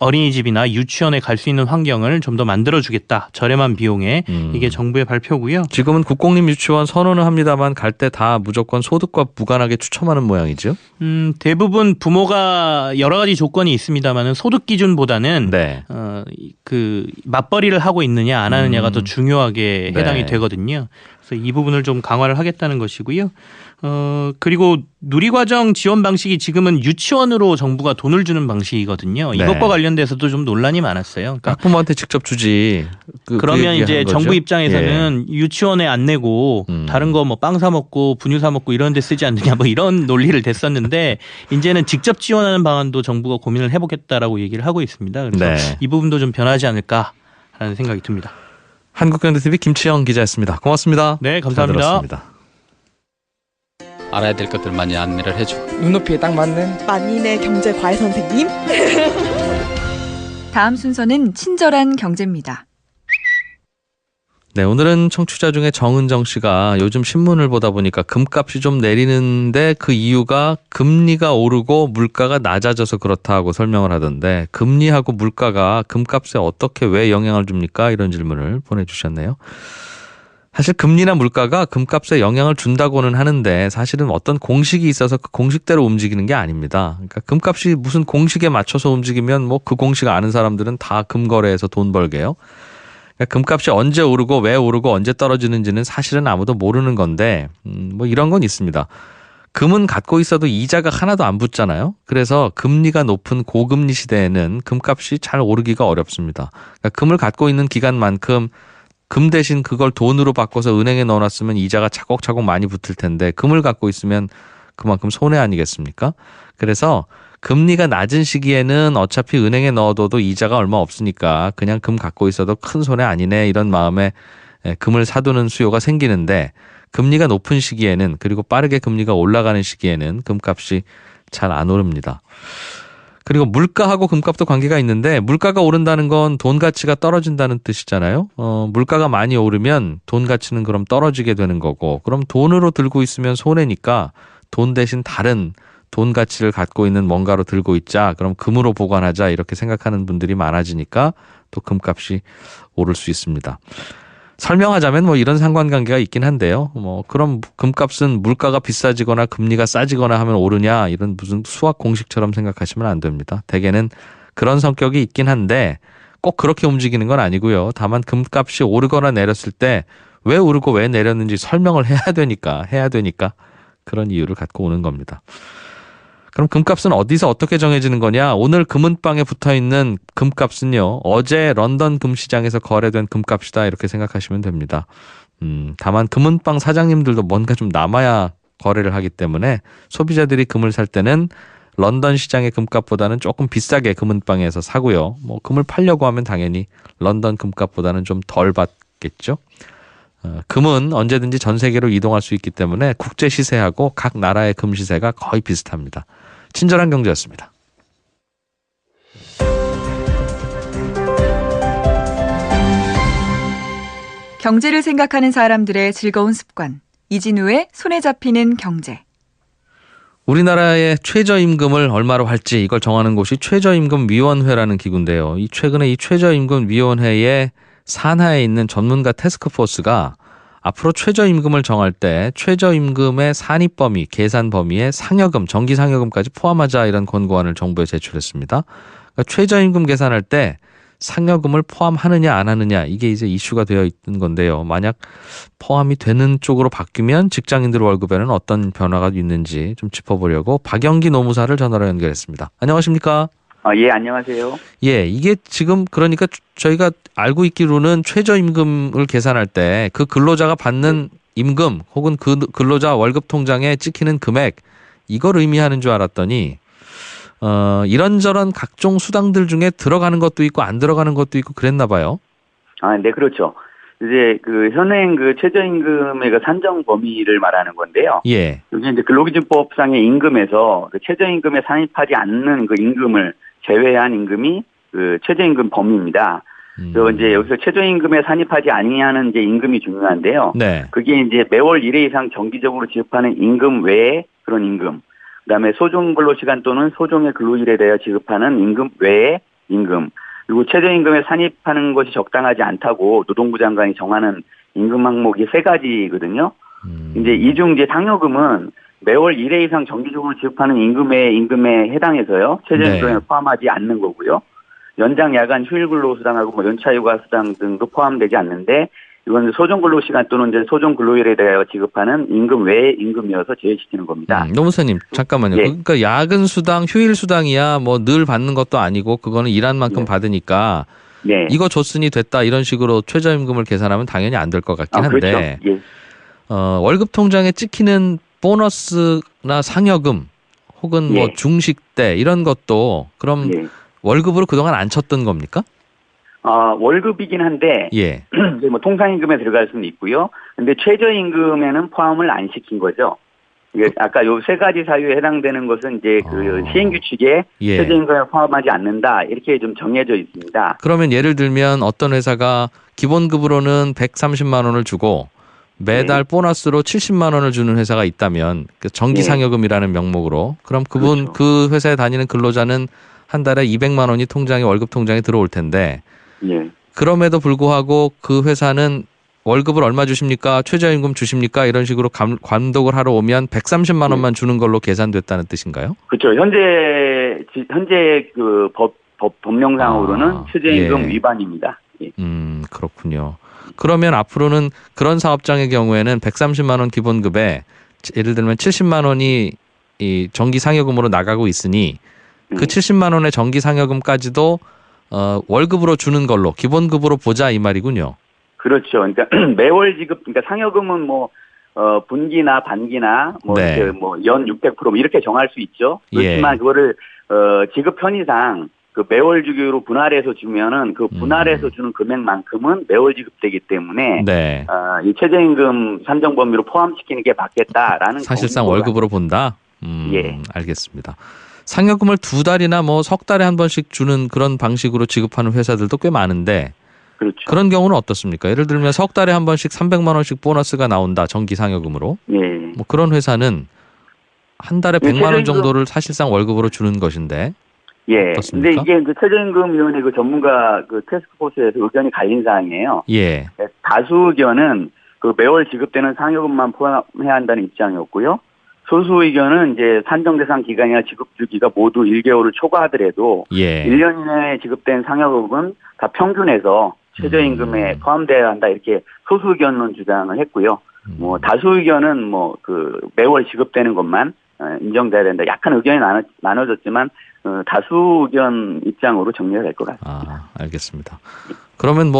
어린이집이나 유치원에 갈 수 있는 환경을 좀 더 만들어주겠다. 저렴한 비용에 이게 정부의 발표고요.
지금은 국공립 유치원 선언을 합니다만 갈 때 다 무조건 소득과 무관하게 추첨하는 모양이죠.
대부분 부모가 여러 가지 조건이 있습니다만은 소득 기준보다는
네.
그 맞벌이를 하고 있느냐 안 하느냐가 더 중요하게
네.
해당이 되거든요. 그래서 이 부분을 좀 강화를 하겠다는 것이고요. 그리고 누리과정 지원 방식이 지금은 유치원으로 정부가 돈을 주는 방식이거든요.
네.
이것과 관련돼서도 좀 논란이 많았어요. 그러니까
학부모한테 직접 주지.
그러면 이제 정부 입장에서는 유치원에 안 내고 다른 거 뭐 빵 사 먹고 분유 사 먹고 이런 데 쓰지 않느냐 뭐 이런 논리를 댔었는데 이제는 직접 지원하는 방안도 정부가 고민을 해보겠다라고 얘기를 하고 있습니다. 그래서
네.
이 부분도 좀 변하지 않을까라는 생각이 듭니다.
한국경제TV 김치영 기자였습니다. 고맙습니다.
네,
잘
감사합니다.
들었습니다.
알아야 될 것들 많이 안내를 해주고
눈높이에 딱 맞는
만인의 경제 과외 선생님.
다음 순서는 친절한 경제입니다.
네, 오늘은 청취자 중에 정은정 씨가 요즘 신문을 보다 보니까 금값이 좀 내리는데 그 이유가 금리가 오르고 물가가 낮아져서 그렇다고 설명을 하던데 금리하고 물가가 금값에 어떻게 왜 영향을 줍니까? 이런 질문을 보내주셨네요. 사실 금리나 물가가 금값에 영향을 준다고는 하는데 사실은 어떤 공식이 있어서 그 공식대로 움직이는 게 아닙니다. 그러니까 금값이 무슨 공식에 맞춰서 움직이면 뭐 그 공식 아는 사람들은 다 금거래해서 돈 벌게요. 그러니까 금값이 언제 오르고 왜 오르고 언제 떨어지는지는 사실은 아무도 모르는 건데 뭐 이런 건 있습니다. 금은 갖고 있어도 이자가 하나도 안 붙잖아요. 그래서 금리가 높은 고금리 시대에는 금값이 잘 오르기가 어렵습니다. 그러니까 금을 갖고 있는 기간만큼 금 대신 그걸 돈으로 바꿔서 은행에 넣어놨으면 이자가 차곡차곡 많이 붙을 텐데 금을 갖고 있으면 그만큼 손해 아니겠습니까? 그래서 금리가 낮은 시기에는 어차피 은행에 넣어둬도 이자가 얼마 없으니까 그냥 금 갖고 있어도 큰 손해 아니네 이런 마음에 금을 사두는 수요가 생기는데 금리가 높은 시기에는 그리고 빠르게 금리가 올라가는 시기에는 금값이 잘 안 오릅니다. 그리고 물가하고 금값도 관계가 있는데 물가가 오른다는 건 돈 가치가 떨어진다는 뜻이잖아요. 물가가 많이 오르면 돈 가치는 그럼 떨어지게 되는 거고 그럼 돈으로 들고 있으면 손해니까 돈 대신 다른 돈 가치를 갖고 있는 뭔가로 들고 있자. 그럼 금으로 보관하자 이렇게 생각하는 분들이 많아지니까 또 금값이 오를 수 있습니다. 설명하자면 뭐 이런 상관관계가 있긴 한데요. 뭐 그럼 금값은 물가가 비싸지거나 금리가 싸지거나 하면 오르냐 이런 무슨 수학 공식처럼 생각하시면 안 됩니다. 대개는 그런 성격이 있긴 한데 꼭 그렇게 움직이는 건 아니고요. 다만 금값이 오르거나 내렸을 때 왜 오르고 왜 내렸는지 설명을 해야 되니까 그런 이유를 갖고 오는 겁니다. 그럼 금값은 어디서 어떻게 정해지는 거냐? 오늘 금은방에 붙어있는 금값은요. 어제 런던 금시장에서 거래된 금값이다 이렇게 생각하시면 됩니다. 다만 금은방 사장님들도 뭔가 좀 남아야 거래를 하기 때문에 소비자들이 금을 살 때는 런던 시장의 금값보다는 조금 비싸게 금은방에서 사고요. 뭐 금을 팔려고 하면 당연히 런던 금값보다는 좀 덜 받겠죠. 금은 언제든지 전 세계로 이동할 수 있기 때문에 국제 시세하고 각 나라의 금 시세가 거의 비슷합니다. 친절한 경제였습니다.
경제를 생각하는 사람들의 즐거운 습관. 이진우의 손에 잡히는 경제.
우리나라의 최저임금을 얼마로 할지 이걸 정하는 곳이 최저임금위원회라는 기구인데요. 최근에 이 최저임금위원회의 산하에 있는 전문가 태스크포스가 앞으로 최저임금을 정할 때 최저임금의 산입 범위, 계산 범위에 상여금, 정기상여금까지 포함하자 이런 권고안을 정부에 제출했습니다. 그러니까 최저임금 계산할 때 상여금을 포함하느냐 안 하느냐 이게 이제 이슈가 되어 있는 건데요. 만약 포함이 되는 쪽으로 바뀌면 직장인들 월급에는 어떤 변화가 있는지 좀 짚어보려고 박영기 노무사를 전화로 연결했습니다. 안녕하십니까?
예, 안녕하세요.
예, 이게 지금 그러니까 저희가 알고 있기로는 최저임금을 계산할 때 그 근로자가 받는 임금 혹은 그 근로자 월급 통장에 찍히는 금액 이걸 의미하는 줄 알았더니 이런저런 각종 수당들 중에 들어가는 것도 있고 안 들어가는 것도 있고 그랬나 봐요.
네, 그렇죠. 이제 그 현행 그 최저임금의 그 산정 범위를 말하는 건데요.
예.
여기 이제 근로기준법상의 임금에서 그 최저임금에 산입하지 않는 그 임금을 제외한 임금이 그 최저임금 범위입니다. 그래서 이제 여기서 최저임금에 산입하지 아니하는 이제 임금이 중요한데요.
네.
그게 이제 매월 1회 이상 정기적으로 지급하는 임금 외에 그런 임금. 그다음에 소정 근로시간 또는 소정의 근로일에 대하여 지급하는 임금 외에 임금. 그리고 최저임금에 산입하는 것이 적당하지 않다고 노동부 장관이 정하는 임금 항목이 3가지거든요. 이제 이 중 이제 상여금은 매월 1회 이상 정기적으로 지급하는 임금에 해당해서요. 최저임금에
네.
포함하지 않는 거고요. 연장 야간 휴일 근로 수당하고 뭐 연차 휴가 수당 등도 포함되지 않는데 이건 소정 근로 시간 또는 이제 소정 근로일에 대하여 지급하는 임금 외의 임금이어서 제외시키는 겁니다.
노무사님 잠깐만요.
예.
그러니까 야근 수당, 휴일 수당이야 뭐 늘 받는 것도 아니고 그거는 일한 만큼
예.
받으니까
네.
이거 줬으니 됐다 이런 식으로 최저임금을 계산하면 당연히 안 될 것 같긴 한데
그렇죠. 예.
월급 통장에 찍히는 보너스나 상여금 혹은 뭐
예.
중식대 이런 것도 그럼
예.
월급으로 그동안 안 쳤던 겁니까?
월급이긴 한데
예.
이제 뭐 통상임금에 들어갈 수는 있고요. 근데 최저임금에는 포함을 안 시킨 거죠. 이게 아까 요 3가지 사유에 해당되는 것은 이제 그 시행규칙에
예.
최저임금에 포함하지 않는다 이렇게 좀 정해져 있습니다.
그러면 예를 들면 어떤 회사가 기본급으로는 130만 원을 주고 매달 보너스로 70만 원을 주는 회사가 있다면 그 정기상여금이라는 명목으로 그럼 그분
그렇죠.
그 회사에 다니는 근로자는 한 달에 200만 원이 월급 통장에 들어올 텐데
예.
그럼에도 불구하고 그 회사는 월급을 얼마 주십니까? 최저임금 주십니까? 이런 식으로 감독을 하러 오면 130만 원만 주는 걸로 계산됐다는 뜻인가요?
그렇죠. 현재 그 법령상으로는 최저임금
예.
위반입니다. 예.
그렇군요. 그러면 앞으로는 그런 사업장의 경우에는 130만 원 기본급에 예를 들면 70만 원이 이 정기 상여금으로 나가고 있으니 그 70만 원의 정기 상여금까지도 월급으로 주는 걸로 기본급으로 보자 이 말이군요.
그렇죠. 그러니까 매월 지급, 그러니까 상여금은 뭐 분기나 반기나 뭐
네.
이렇게 뭐 연 600% 이렇게 정할 수 있죠. 그렇지만
예.
그거를 지급 편의상 그 매월 주기로 분할해서 주면은 그 분할해서 주는 금액만큼은 매월 지급되기 때문에
네.
이 최저임금 산정 범위로 포함시키는 게 맞겠다라는
사실상
권고가
월급으로 본다.
예.
알겠습니다. 상여금을 2달이나 뭐 석 달에 한 번씩 주는 그런 방식으로 지급하는 회사들도 꽤 많은데
그렇죠.
그런 경우는 어떻습니까? 예를 들면 석 달에 한 번씩 300만 원씩 보너스가 나온다. 정기 상여금으로.
예.
뭐 그런 회사는 한 달에 100만 원 정도를 사실상 월급으로 주는 것인데
예.
어떻습니까?
근데 이게 이제 최저임금위원회 그 전문가 그 태스크포스에서 의견이 갈린 사항이에요.
예.
다수 의견은 그 매월 지급되는 상여금만 포함해야 한다는 입장이었고요. 소수 의견은 이제 산정 대상 기간이나 지급 주기가 모두 1개월을 초과하더라도
예.
1년 이내에 지급된 상여금은 다 평균해서 최저임금에 포함돼야 한다 이렇게 소수 의견은 주장을 했고요. 뭐 다수 의견은 뭐 그 매월 지급되는 것만 인정돼야 된다. 약간 의견이 나눠졌지만 다수 의견 입장으로 정리가 될 것 같습니다.
알겠습니다. 그러면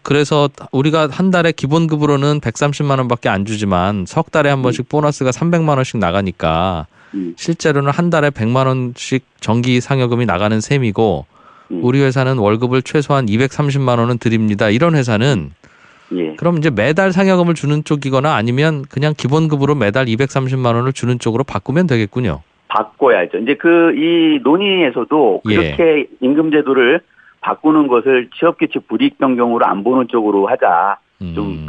그래서 우리가 한 달에 기본급으로는 130만 원밖에 안 주지만 석 달에 한 번씩 보너스가 300만 원씩 나가니까 실제로는 한 달에 100만 원씩 정기 상여금이 나가는 셈이고 우리 회사는 월급을 최소한 230만 원은 드립니다. 이런 회사는
예.
그럼 이제 매달 상여금을 주는 쪽이거나 아니면 그냥 기본급으로 매달 230만 원을 주는 쪽으로 바꾸면 되겠군요.
바꿔야죠. 이제 이 논의에서도 그렇게 임금제도를 바꾸는 것을 취업규칙 불이익 변경으로 안 보는 쪽으로 하자. 좀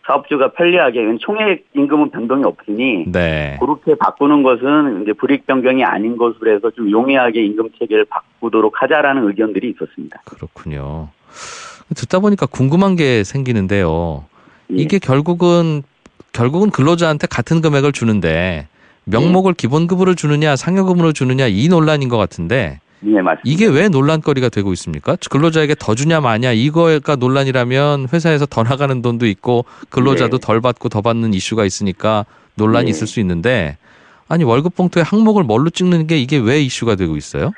사업주가 편리하게 총액 임금은 변동이 없으니
네.
그렇게 바꾸는 것은 이제 불이익 변경이 아닌 것으로 해서 좀 용이하게 임금 체계를 바꾸도록 하자라는 의견들이 있었습니다.
그렇군요. 듣다 보니까 궁금한 게 생기는데요.
예.
이게 결국은 근로자한테 같은 금액을 주는데 명목을 기본급으로 주느냐 상여금으로 주느냐 이 논란인 것 같은데
네, 맞습니다.
이게 왜 논란거리가 되고 있습니까? 근로자에게 더 주냐 마냐 이거가 논란이라면 회사에서 더 나가는 돈도 있고 근로자도 덜 받고 더 받는 이슈가 있으니까 논란이 있을 수 있는데 아니 월급 봉투에 항목을 뭘로 찍는 게 이게 왜 이슈가 되고 있어요?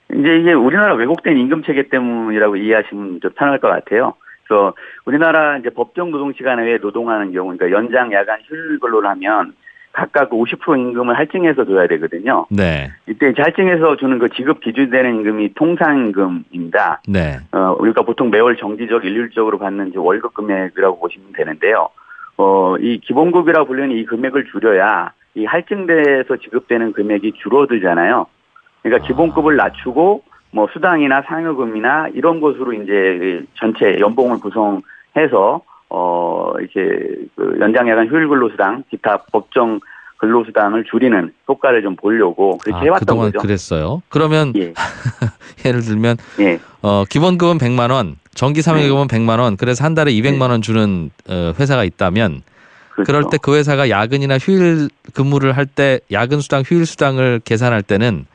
이제 이게 우리나라 왜곡된 임금 체계 때문이라고 이해하시면 좀 편할 것 같아요. 그래서 우리나라 이제 법정 노동 시간 외에 노동하는 경우, 그러니까 연장, 야간, 휴일 근로를 하면 각각 50% 임금을 할증해서 줘야 되거든요.
네.
이때 이제 할증해서 주는 그 지급 기준되는 임금이 통상임금입니다.
네.
우리가 보통 매월 정기적 일률적으로 받는 이제 월급 금액이라고 보시면 되는데요. 이 기본급이라고 불리는 이 금액을 줄여야 이 할증돼서 지급되는 금액이 줄어들잖아요. 그러니까 기본급을 낮추고 뭐 수당이나 상여금이나 이런 것으로 이제 전체 연봉을 구성해서 이제 그 연장야간 휴일 근로수당, 기타 법정 근로수당을 줄이는 효과를 좀 보려고 그렇게 해왔던
그동안
거죠.
그랬어요. 그러면
예.
예를 들면
예.
기본급은 100만 원, 정기 상여금은 100만 원, 그래서 한 달에 200만 원 주는 회사가 있다면
그렇죠.
그럴 때 그 회사가 야근이나 휴일 근무를 할 때 야근 수당, 휴일 수당을 계산할 때는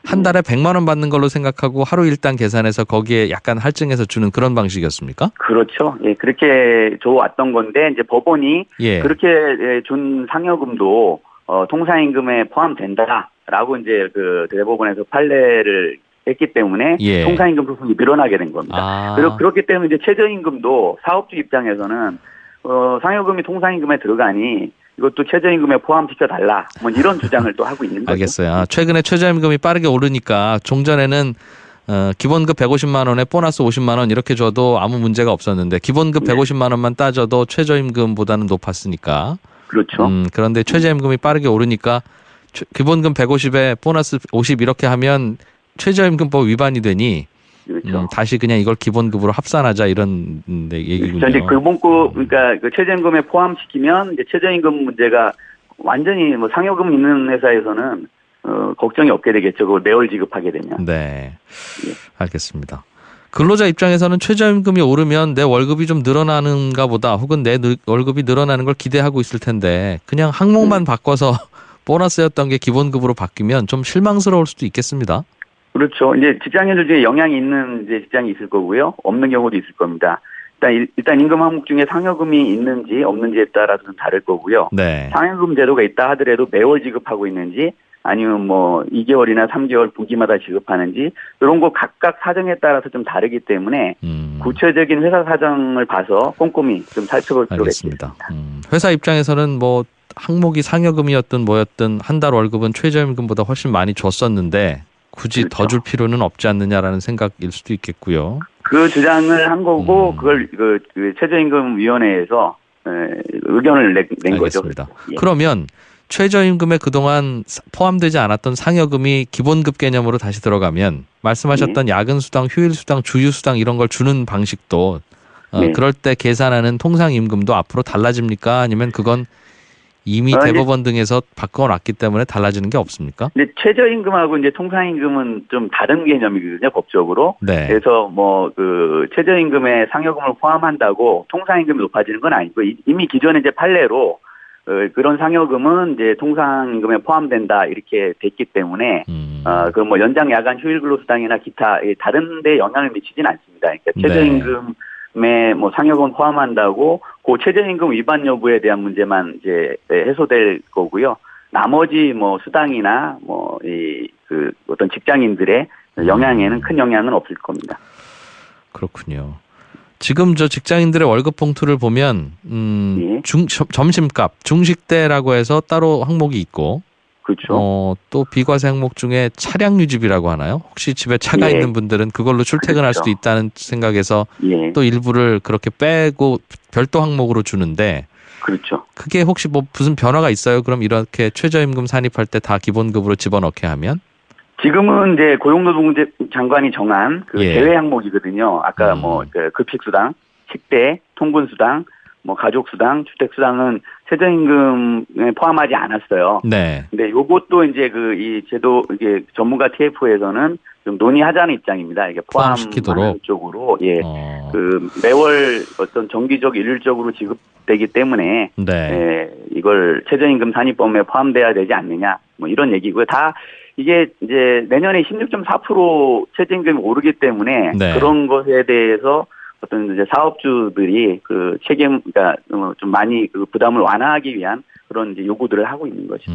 한 달에 100만 원 받는 걸로 생각하고 하루 일당 계산해서 거기에 약간 할증해서 주는 그런 방식이었습니까?
그렇죠. 예, 그렇게 줘왔던 건데 이제 법원이
예.
그렇게 준 상여금도 통상임금에 포함된다라고 이제 그 대법원에서 판례를 했기 때문에
예.
통상임금 소송이 늘어나게 된 겁니다. 그리고 그렇기 때문에 이제 최저임금도 사업주 입장에서는 상여금이 통상임금에 들어가니 이것도 최저임금에 포함시켜 달라. 뭐 이런 주장을 또 하고 있는 거죠.
알겠어요. 최근에 최저임금이 빠르게 오르니까 종전에는 기본급 150만 원에 보너스 50만 원 이렇게 줘도 아무 문제가 없었는데 기본급 150만 원만 따져도 최저임금보다는 높았으니까.
그렇죠.
그런데 최저임금이 빠르게 오르니까 기본급 150에 보너스 50 이렇게 하면 최저임금법 위반이 되니
그렇죠.
다시 그냥 이걸 기본급으로 합산하자 이런 얘기군요.
이제 기본급 그러니까 그 최저임금에 포함시키면 이제 최저임금 문제가 완전히 뭐 상여금 있는 회사에서는 걱정이 없게 되겠죠. 그걸 매월 지급하게 되면.
네, 알겠습니다. 근로자 입장에서는 최저임금이 오르면 내 월급이 좀 늘어나는가 보다 혹은 내 월급이 늘어나는 걸 기대하고 있을 텐데 그냥 항목만 바꿔서 보너스였던 게 기본급으로 바뀌면 좀 실망스러울 수도 있겠습니다.
그렇죠. 이제 직장인들 중에 영향이 있는 이제 직장이 있을 거고요. 없는 경우도 있을 겁니다. 일단 임금 항목 중에 상여금이 있는지 없는지에 따라서 좀 다를 거고요.
네.
상여금 제도가 있다 하더라도 매월 지급하고 있는지 아니면 뭐 2개월이나 3개월 분기마다 지급하는지 이런 거 각각 사정에 따라서 좀 다르기 때문에 구체적인 회사 사정을 봐서 꼼꼼히 좀 살펴볼 필요가 있습니다.
회사 입장에서는 뭐 항목이 상여금이었든 뭐였든 한 달 월급은 최저임금보다 훨씬 많이 줬었는데 굳이
그렇죠.
더 줄 필요는 없지 않느냐라는 생각일 수도 있겠고요.
그 주장을 한 거고 그걸 그 최저임금위원회에서 의견을 낸 거죠.
알겠습니다. 그러면 최저임금에 그동안 포함되지 않았던 상여금이 기본급 개념으로 다시 들어가면 말씀하셨던 야근 수당, 휴일 수당, 주휴 수당 이런 걸 주는 방식도 그럴 때 계산하는 통상임금도 앞으로 달라집니까? 아니면 그건 이미 대법원 등에서 바꿔놨기 때문에 달라지는 게 없습니까?
근데 최저임금하고 이제 통상임금은 좀 다른 개념이거든요, 법적으로.
네.
그래서 뭐 그 최저임금에 상여금을 포함한다고 통상임금이 높아지는 건 아니고 이미 기존의 이제 판례로 그런 상여금은 이제 통상임금에 포함된다 이렇게 됐기 때문에 그 뭐 연장 야간 휴일 근로 수당이나 기타 다른 데 영향을 미치진 않습니다. 그러니까 최저임금에 뭐 상여금 포함한다고 그 최저임금 위반 여부에 대한 문제만 이제 해소될 거고요. 나머지 뭐 수당이나 뭐 그 어떤 직장인들의 영향에는 큰 영향은 없을 겁니다.
그렇군요. 지금 저 직장인들의 월급 봉투를 보면
예.
점심값, 중식대라고 해서 따로 항목이 있고,
그렇죠.
또 비과세 항목 중에 차량 유지비라고 하나요? 혹시 집에 차가
예.
있는 분들은 그걸로 출퇴근할
그렇죠.
수도 있다는 생각에서
예.
또 일부를 그렇게 빼고 별도 항목으로 주는데,
그렇죠.
그게 혹시 뭐 무슨 변화가 있어요? 그럼 이렇게 최저임금 산입할 때 다 기본급으로 집어넣게 하면?
지금은 이제 고용노동부 장관이 정한 그
예.
제외 항목이거든요. 아까 뭐 급식수당, 식대, 통근수당, 뭐 가족수당, 주택수당은 최저임금에 포함하지 않았어요.
네.
근데 요것도 이제 이 제도 이게 전문가 TF에서는 좀 논의하자는 입장입니다. 이게
포함시키도록
포함하는 쪽으로 그 매월 어떤 정기적 일률적으로 지급되기 때문에
네.
이걸 최저임금 산입범에 포함돼야 되지 않느냐 뭐 이런 얘기고요. 다 이게 이제 내년에 16.4% 최저임금이 오르기 때문에
네.
그런 것에 대해서 어떤 이제 사업주들이 그 그러니까 좀 많이 그 부담을 완화하기 위한 그런 이제 요구들을 하고 있는 거죠.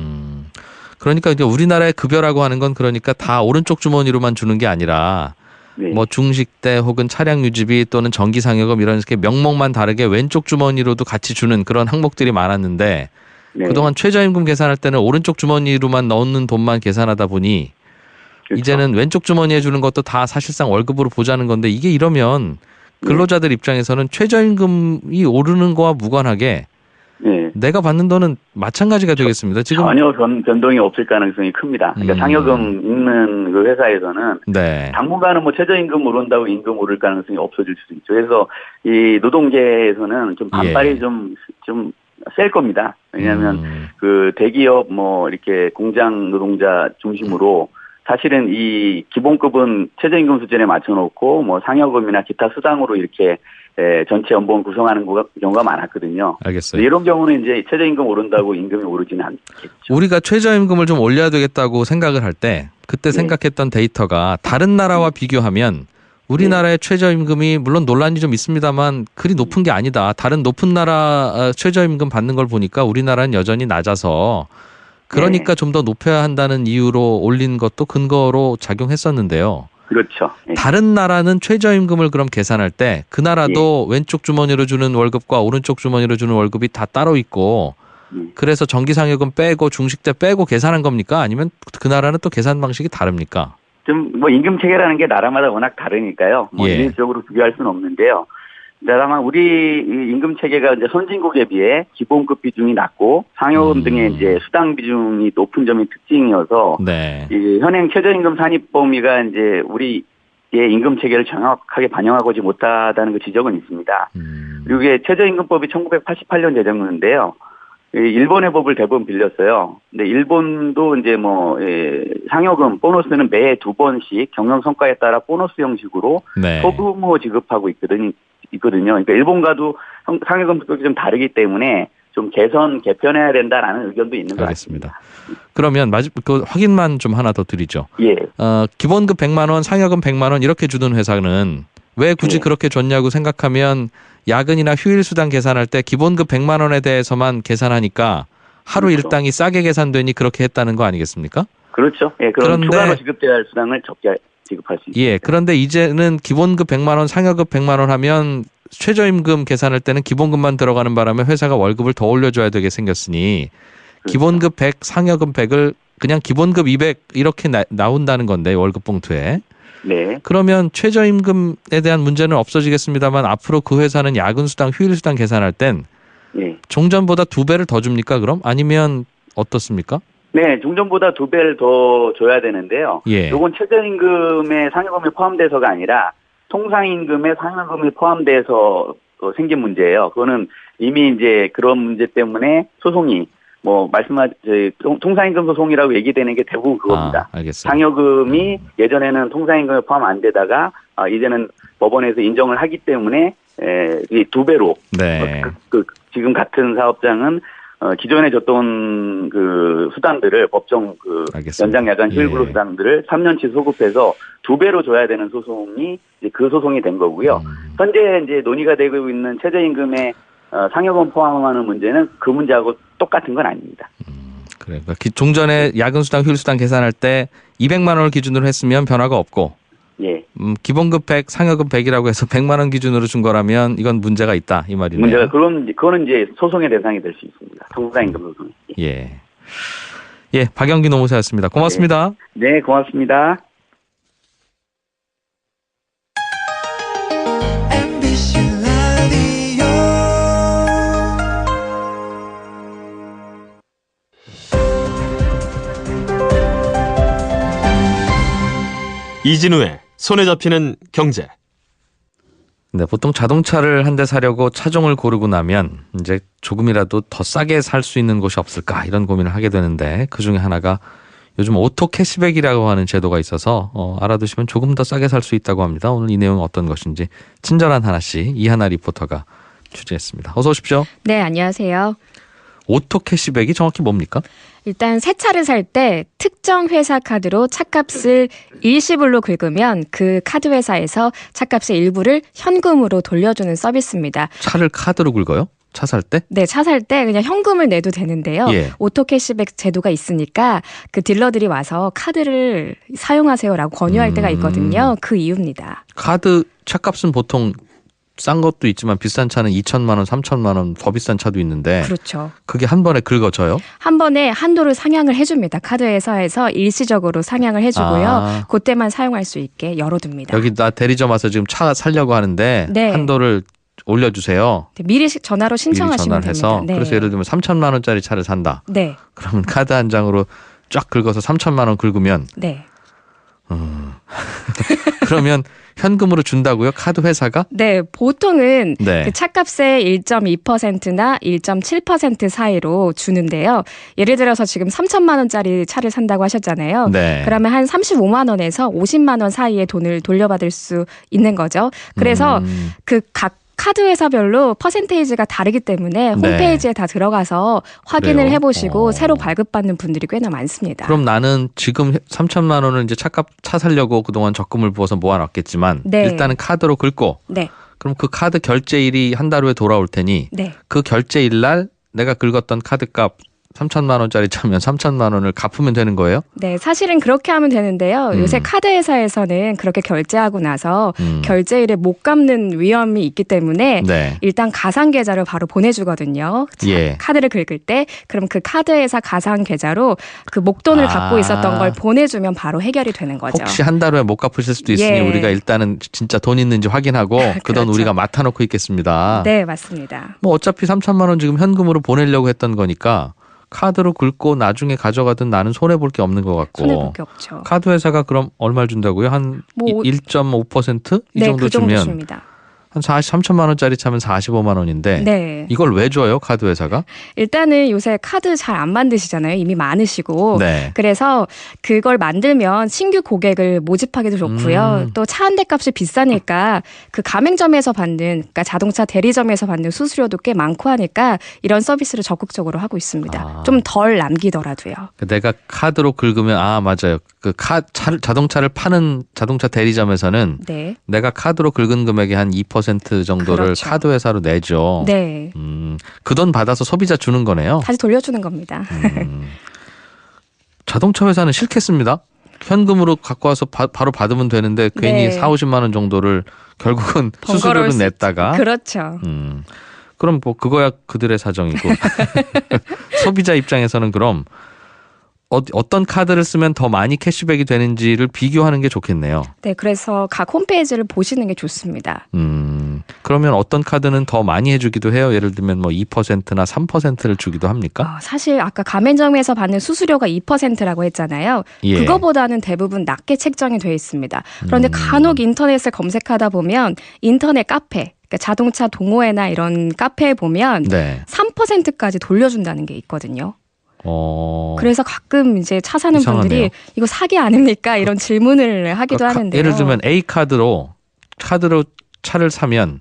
그러니까 이제 우리나라의 급여라고 하는 건 그러니까 다 오른쪽 주머니로만 주는 게 아니라
네.
뭐 중식대 혹은 차량 유지비 또는 전기상여금 이런 식의 명목만 다르게 왼쪽 주머니로도 같이 주는 그런 항목들이 많았는데
네.
그동안 최저임금 계산할 때는 오른쪽 주머니로만 넣는 돈만 계산하다 보니
그렇죠.
이제는 왼쪽 주머니에 주는 것도 다 사실상 월급으로 보자는 건데 이게 이러면 근로자들 입장에서는 최저임금이 오르는 거와 무관하게
네.
내가 받는 돈은 마찬가지가 되겠습니다. 지금
전혀 변동이 없을 가능성이 큽니다. 그러니까 상여금 있는 그 회사에서는
네.
당분간은 뭐 최저임금 오른다고 임금 오를 가능성이 없어질 수도 있죠. 그래서 이 노동계에서는 좀 반발이 좀 셀 겁니다. 왜냐하면 그 대기업 뭐 이렇게 공장 노동자 중심으로 사실은 이 기본급은 최저임금 수준에 맞춰놓고 뭐 상여금이나 기타 수당으로 이렇게 전체 연봉을 구성하는 경우가 많았거든요.
알겠어요.
이런 경우는 이제 최저임금 오른다고 임금이 오르지는 않겠죠.
우리가 최저임금을 좀 올려야 되겠다고 생각을 할 때 그때 생각했던 데이터가 다른 나라와 비교하면 우리나라의 최저임금이 물론 논란이 좀 있습니다만 그리 높은 게 아니다. 다른 높은 나라 최저임금 받는 걸 보니까 우리나라는 여전히 낮아서 그러니까 좀 더 높여야 한다는 이유로 올린 것도 근거로 작용했었는데요.
그렇죠.
다른 나라는 최저임금을 그럼 계산할 때 그 나라도 왼쪽 주머니로 주는 월급과 오른쪽 주머니로 주는 월급이 다 따로 있고 그래서 전기상여금 빼고 중식대 빼고 계산한 겁니까? 아니면 그 나라는 또 계산 방식이 다릅니까?
좀 뭐 임금 체계라는 게 나라마다 워낙 다르니까요. 뭐 일률적으로 비교할 수는 없는데요. 다만 우리 임금 체계가 이제 선진국에 비해 기본급 비중이 낮고 상여금 등의 이제 수당 비중이 높은 점이 특징이어서 이 현행 최저임금 산입 범위가 이제 우리의 임금 체계를 정확하게 반영하지 못하다는 그 지적은 있습니다. 그리고 이게 최저임금법이 1988년 제정됐는데요. 일본의 법을 대부분 빌렸어요. 근데 일본도 이제 뭐 상여금 보너스는 매 2번씩 경영 성과에 따라 보너스 형식으로 소규모 지급하고 있거든요. 그러니까 일본과도 상여금 급격이 좀 다르기 때문에 좀 개편해야 된다라는 의견도 있는 것 같습니다.
그러면 그 확인만 좀 하나 더 드리죠. 기본급 100만 원, 상여금 100만 원 이렇게 주던 회사는 왜 굳이 그렇게 줬냐고 생각하면 야근이나 휴일 수당 계산할 때 기본급 100만 원에 대해서만 계산하니까 하루 일당이 싸게 계산되니 그렇게 했다는 거 아니겠습니까?
그렇죠. 그런데 추가로 지급돼야 할 수당을 적게 지급할 수 있습니다.
그런데 이제는 기본급 100만 원, 상여급 100만 원 하면 최저임금 계산할 때는 기본급만 들어가는 바람에 회사가 월급을 더 올려줘야 되게 생겼으니 기본급 100, 상여급 100을 그냥 기본급 200 이렇게 나온다는 건데 월급 봉투에. 그러면 최저임금에 대한 문제는 없어지겠습니다만 앞으로 그 회사는 야근수당, 휴일수당 계산할 땐 종전보다 2배를 더 줍니까 그럼? 아니면 어떻습니까?
네, 종전보다 2배를 더 줘야 되는데요. 이건 최저임금에 상여금이 포함돼서가 아니라 통상임금에 상여금이 포함돼서 생긴 문제예요. 그거는 이미 이제 그런 문제 때문에 소송이 통상임금 소송이라고 얘기되는 게 대부분 그겁니다. 상여금이 예전에는 통상임금에 포함 안 되다가 이제는 법원에서 인정을 하기 때문에 이 2배로 지금 같은 사업장은 기존에 줬던 그 수당들을 법정 그
알겠습니다.
연장 야간 휴일 근로
예.
수당들을 3년치 소급해서 2배로 줘야 되는 소송이 이제 그 소송이 된 거고요. 현재 이제 논의가 되고 있는 최저임금의 상여금 포함하는 문제는 그 문제하고 똑같은 건 아닙니다.
그래. 그러니까 종전에 야근수당, 휴일수당 계산할 때 200만 원을 기준으로 했으면 변화가 없고
예.
기본급 100, 상여금 100이라고 해서 100만 원 기준으로 준 거라면 이건 문제가 있다 이 말이네요.
문제가 그거는 이제 소송의 대상이 될 수 있습니다. 통상임금 소송.
예. 예, 박영기 노무사였습니다. 고맙습니다.
네, 고맙습니다.
이진우의 손에 잡히는 경제.
네, 보통 자동차를 한 대 사려고 차종을 고르고 나면 이제 조금이라도 더 싸게 살 수 있는 곳이 없을까 이런 고민을 하게 되는데 그중에 하나가 요즘 오토 캐시백이라고 하는 제도가 있어서 알아두시면 조금 더 싸게 살 수 있다고 합니다. 오늘 이 내용은 어떤 것인지 친절한 하나씨 이하나 리포터가 취재했습니다. 어서 오십시오.
네, 안녕하세요.
오토 캐시백이 정확히 뭡니까?
일단 새 차를 살 때 특정 회사 카드로 차값을 일시불로 긁으면 그 카드 회사에서 차값의 일부를 현금으로 돌려주는 서비스입니다.
차를 카드로 긁어요? 차 살 때?
네, 차 살 때 그냥 현금을 내도 되는데요.
예.
오토 캐시백 제도가 있으니까 그 딜러들이 와서 카드를 사용하세요라고 권유할 때가 있거든요. 그 이유입니다.
카드 차값은 보통 싼 것도 있지만 비싼 차는 2천만 원, 3천만 원 더 비싼 차도 있는데
그렇죠.
그게 한 번에 긁어져요?
한 번에 한도를 상향을 해줍니다. 카드 회사에서 일시적으로 상향을 해주고요.
아.
그때만 사용할 수 있게 열어둡니다.
여기 나 대리점 와서 지금 차 살려고 하는데
네.
한도를 올려주세요.
네, 미리 전화로
미리
신청하시면
전화를 해서
됩니다. 네.
그래서 예를 들면 3천만 원짜리 차를 산다.
네,
그러면 카드 한 장으로 쫙 긁어서 3천만 원 긁으면
네.
그러면 현금으로 준다고요? 카드 회사가?
네, 보통은
네.
그 차값의 1.2%나 1.7% 사이로 주는데요. 예를 들어서 지금 3천만 원짜리 차를 산다고 하셨잖아요.
네.
그러면 한 35만 원에서 50만 원 사이에 돈을 돌려받을 수 있는 거죠. 그래서 그 각 카드 회사별로 퍼센테이지가 다르기 때문에 홈페이지에 다 들어가서 확인을
그래요?
해보시고 새로 발급받는 분들이 꽤나 많습니다.
그럼 나는 지금 3천만 원을 이제 차 살려고 그동안 적금을 부어서 모아놨겠지만
네.
일단은 카드로 긁고
네,
그럼 그 카드 결제일이 한 달 후에 돌아올 테니
네.
그 결제일 날 내가 긁었던 카드값 3천만 원짜리 차면 3천만 원을 갚으면 되는 거예요?
네, 사실은 그렇게 하면 되는데요. 요새 카드 회사에서는 그렇게 결제하고 나서 결제일에 못 갚는 위험이 있기 때문에
네.
일단 가상 계좌를 바로 보내주거든요.
예.
카드를 긁을 때 그럼 그 카드 회사 가상 계좌로 그 목돈을 갖고 있었던 걸 보내주면 바로 해결이 되는 거죠.
혹시 한 달 후에 못 갚으실 수도 있으니
예.
우리가 일단은 진짜 돈 있는지 확인하고 그 돈
그렇죠.
우리가 맡아놓고 있겠습니다.
네, 맞습니다.
뭐 어차피 3천만 원 지금 현금으로 보내려고 했던 거니까 카드로 긁고 나중에 가져가든 나는 손해볼 게 없는 것 같고.
손해볼 게 없죠.
카드 회사가 그럼 얼마를 준다고요? 한
뭐
1.5%? 이
네,
정도
그 정도
주면
줍니다.
한 3천만 원짜리 차면 45만 원인데
네.
이걸 왜 줘요? 카드 회사가?
일단은 요새 카드 잘 안 만드시잖아요. 이미 많으시고.
네.
그래서 그걸 만들면 신규 고객을 모집하기도 좋고요. 또 차 한 대 값이 비싸니까 그 가맹점에서 받는, 그러니까 자동차 대리점에서 받는 수수료도 꽤 많고 하니까 이런 서비스를 적극적으로 하고 있습니다.
아.
좀 덜 남기더라도요.
내가 카드로 긁으면 맞아요. 그 자동차를 파는 자동차 대리점에서는
네.
내가 카드로 긁은 금액의 한 2% 정도를
그렇죠.
카드 회사로 내죠.
네.
그 돈 받아서 소비자 주는 거네요.
다시 돌려주는 겁니다.
자동차 회사는 싫겠습니다. 현금으로 갖고 와서 바로 받으면 되는데 괜히
네.
4, 50만 원 정도를 결국은
번거로울
수수료를
수
냈다가
그렇죠.
그럼 뭐 그거야 그들의 사정이고 소비자 입장에서는 그럼 어떤 카드를 쓰면 더 많이 캐시백이 되는지를 비교하는 게 좋겠네요.
네, 그래서 각 홈페이지를 보시는 게 좋습니다.
그러면 어떤 카드는 더 많이 해주기도 해요? 예를 들면 뭐 2%나 3%를 주기도 합니까?
사실 아까 가맹점에서 받는 수수료가 2%라고 했잖아요.
예.
그거보다는 대부분 낮게 책정이 되어 있습니다. 그런데 간혹 인터넷을 검색하다 보면 인터넷 카페, 그러니까 자동차 동호회나 이런 카페에 보면
네.
3%까지 돌려준다는 게 있거든요. 그래서 가끔 이제 차 사는
이상하네요.
분들이 이거 사기 아닙니까? 이런 질문을 하기도 하는데요.
예를 들면 A 카드로 차를 사면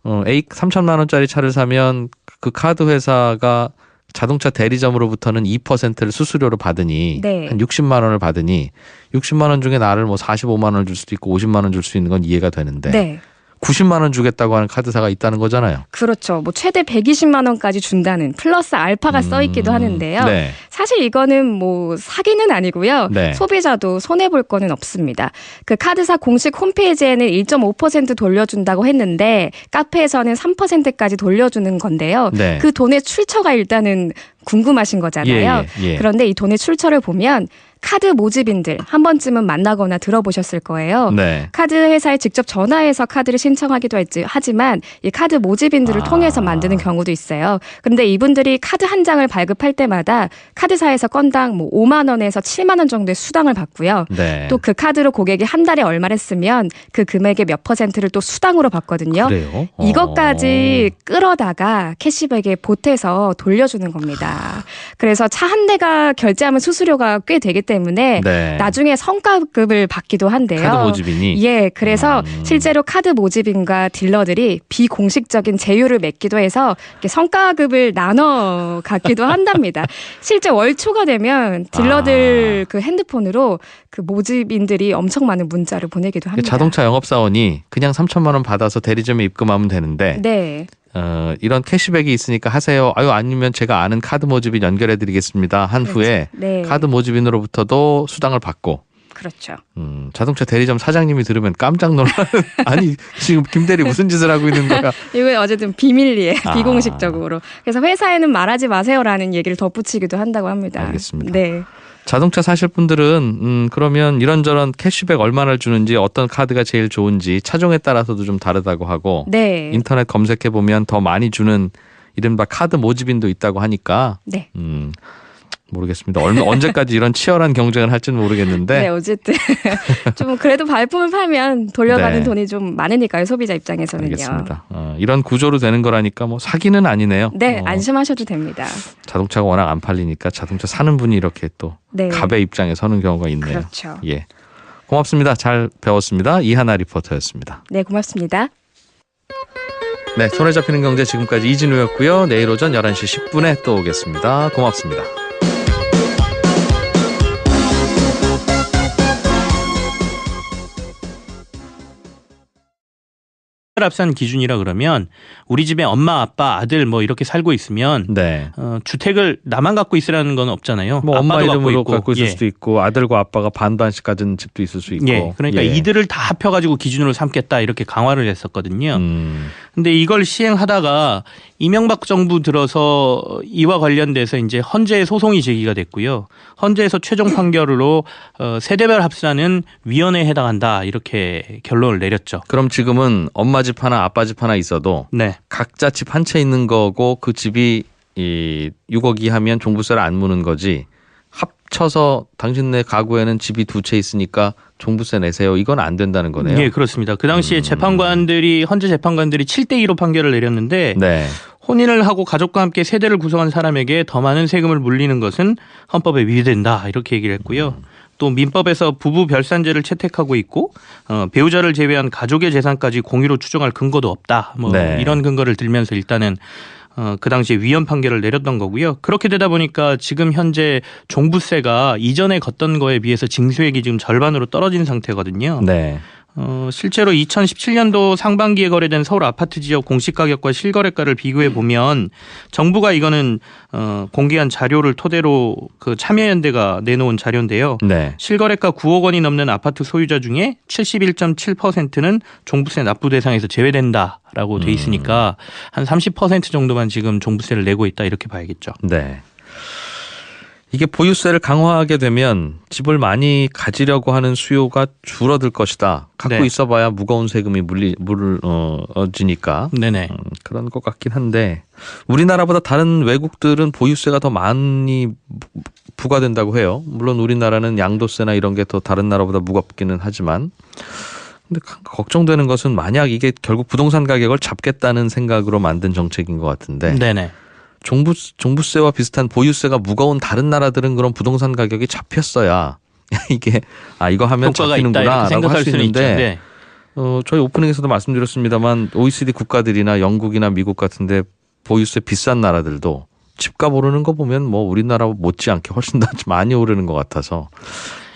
3천만 원짜리 차를 사면 그 카드 회사가 자동차 대리점으로부터는 2%를 수수료로 받으니
네.
한 60만 원을 받으니 60만 원 중에 나를 뭐 45만 원을 줄 수도 있고 50만 원 줄 수 있는 건 이해가 되는데
네.
90만 원 주겠다고 하는 카드사가 있다는 거잖아요.
그렇죠. 뭐 최대 120만 원까지 준다는 플러스 알파가 써 있기도 하는데요.
네.
사실 이거는 뭐 사기는 아니고요.
네.
소비자도 손해 볼 거는 없습니다. 그 카드사 공식 홈페이지에는 1.5% 돌려준다고 했는데 카페에서는 3%까지 돌려주는 건데요.
네.
그 돈의 출처가 일단은 궁금하신 거잖아요.
예.
그런데 이 돈의 출처를 보면 카드 모집인들 한 번쯤은 만나거나 들어보셨을 거예요.
네.
카드 회사에 직접 전화해서 카드를 신청하기도 하지만 이 카드 모집인들을 통해서 만드는 경우도 있어요. 그런데 이분들이 카드 한 장을 발급할 때마다 카드사에서 건당 뭐 5만 원에서 7만 원 정도의 수당을 받고요.
네.
또 그 카드로 고객이 한 달에 얼마를 쓰면 그 금액의 몇 %를 또 수당으로 받거든요.
그래요?
이것까지 끌어다가 캐시백에 보태서 돌려주는 겁니다. 그래서 차 한 대가 결제하면 수수료가 꽤 되기 때문에
네.
나중에 성과급을 받기도 한데요.
카드 모집인이
예, 그래서 실제로 카드 모집인과 딜러들이 비공식적인 제휴를 맺기도 해서 이렇게 성과급을 나눠 갖기도 한답니다. 실제 월초가 되면 딜러들 그 핸드폰으로 그 모집인들이 엄청 많은 문자를 보내기도 합니다.
자동차 영업사원이 그냥 3천만 원 받아서 대리점에 입금하면 되는데
네.
이런 캐시백이 있으니까 하세요. 아니면 제가 아는 카드 모집인 연결해드리겠습니다. 한
그렇죠.
후에
네.
카드 모집인으로부터도 수당을 받고
그렇죠.
자동차 대리점 사장님이 들으면 깜짝 놀라는 아니 지금 김 대리 무슨 짓을 하고 있는 거야.
이거 어쨌든 비밀리에 비공식적으로. 그래서 회사에는 말하지 마세요라는 얘기를 덧붙이기도 한다고 합니다.
알겠습니다.
네.
자동차 사실 분들은 그러면 이런저런 캐시백 얼마나 주는지 어떤 카드가 제일 좋은지 차종에 따라서도 좀 다르다고 하고
네.
인터넷 검색해 보면 더 많이 주는 이른바 카드 모집인도 있다고 하니까
네.
모르겠습니다. 언제까지 이런 치열한 경쟁을 할지는 모르겠는데
네, 어쨌든 좀 그래도 발품을 팔면 돌려가는
네.
돈이 좀 많으니까요, 소비자 입장에서는요.
알겠습니다. 이런 구조로 되는 거라니까 뭐 사기는 아니네요.
네, 안심하셔도 됩니다.
자동차가 워낙 안 팔리니까 자동차 사는 분이 이렇게 또
네.
갑의 입장에 서는 경우가 있네요.
그렇죠.
예, 고맙습니다. 잘 배웠습니다. 이하나 리포터였습니다.
네, 고맙습니다.
네, 손에 잡히는 경제 지금까지 이진우였고요. 내일 오전 11시 10분에 또 오겠습니다. 고맙습니다.
합산 기준이라 그러면 우리 집에 엄마, 아빠, 아들 뭐 이렇게 살고 있으면
네.
주택을 나만 갖고 있으라는 건 없잖아요.
뭐 엄마
아빠도
이름으로 갖고 있을
예.
수도 있고 아들과 아빠가 반반씩 가진 집도 있을 수 있고.
예. 그러니까
예.
이들을 다 합혀가지고 기준으로 삼겠다 이렇게 강화를 했었거든요.
음.
근데 이걸 시행하다가 이명박 정부 들어서 이와 관련돼서 이제 헌재에 소송이 제기가 됐고요. 헌재에서 최종 판결로 세대별 합산은 위헌에 해당한다 이렇게 결론을 내렸죠.
그럼 지금은 엄마 집 하나 아빠 집 하나 있어도
네.
각자 집 한 채 있는 거고 그 집이 6억 이하면 종부세를 안 무는 거지 합쳐서 당신네 가구에는 집이 두 채 있으니까 종부세 내세요. 이건 안 된다는 거네요.
네, 그렇습니다. 그 당시에 헌재 재판관들이 7대2로 판결을 내렸는데
네.
혼인을 하고 가족과 함께 세대를 구성한 사람에게 더 많은 세금을 물리는 것은 헌법에 위배된다 이렇게 얘기를 했고요. 또 민법에서 부부 별산제를 채택하고 있고 배우자를 제외한 가족의 재산까지 공유로 추정할 근거도 없다. 뭐
네.
이런 근거를 들면서 일단은 그 당시에 위헌 판결을 내렸던 거고요. 그렇게 되다 보니까 지금 현재 종부세가 이전에 걷던 거에 비해서 징수액이 지금 절반으로 떨어진 상태거든요.
네.
실제로 2017년도 상반기에 거래된 서울 아파트 지역 공시가격과 실거래가를 비교해 보면 정부가 이거는 공개한 자료를 토대로 그 참여연대가 내놓은 자료인데요.
네.
실거래가 9억 원이 넘는 아파트 소유자 중에 71.7%는 종부세 납부 대상에서 제외된다라고 돼 있으니까 한 30% 정도만 지금 종부세를 내고 있다 이렇게 봐야겠죠.
네. 이게 보유세를 강화하게 되면 집을 많이 가지려고 하는 수요가 줄어들 것이다. 갖고
네.
있어봐야 무거운 세금이 물어지니까
네네.
그런 것 같긴 한데 우리나라보다 다른 외국들은 보유세가 더 많이 부과된다고 해요. 물론 우리나라는 양도세나 이런 게 더 다른 나라보다 무겁기는 하지만 근데 걱정되는 것은 만약 이게 결국 부동산 가격을 잡겠다는 생각으로 만든 정책인 것 같은데
네네.
종부세와 비슷한 보유세가 무거운 다른 나라들은 그런 부동산 가격이 잡혔어야 이게 이거 하면
효과가 있다
잡히는구나
이렇게
라고
생각할
할 수
수는 있죠.
있는데
네.
저희 오프닝에서도 말씀드렸습니다만 OECD 국가들이나 영국이나 미국 같은데 보유세 비싼 나라들도 집값 오르는 거 보면 뭐 우리나라 못지않게 훨씬 더 많이 오르는 것 같아서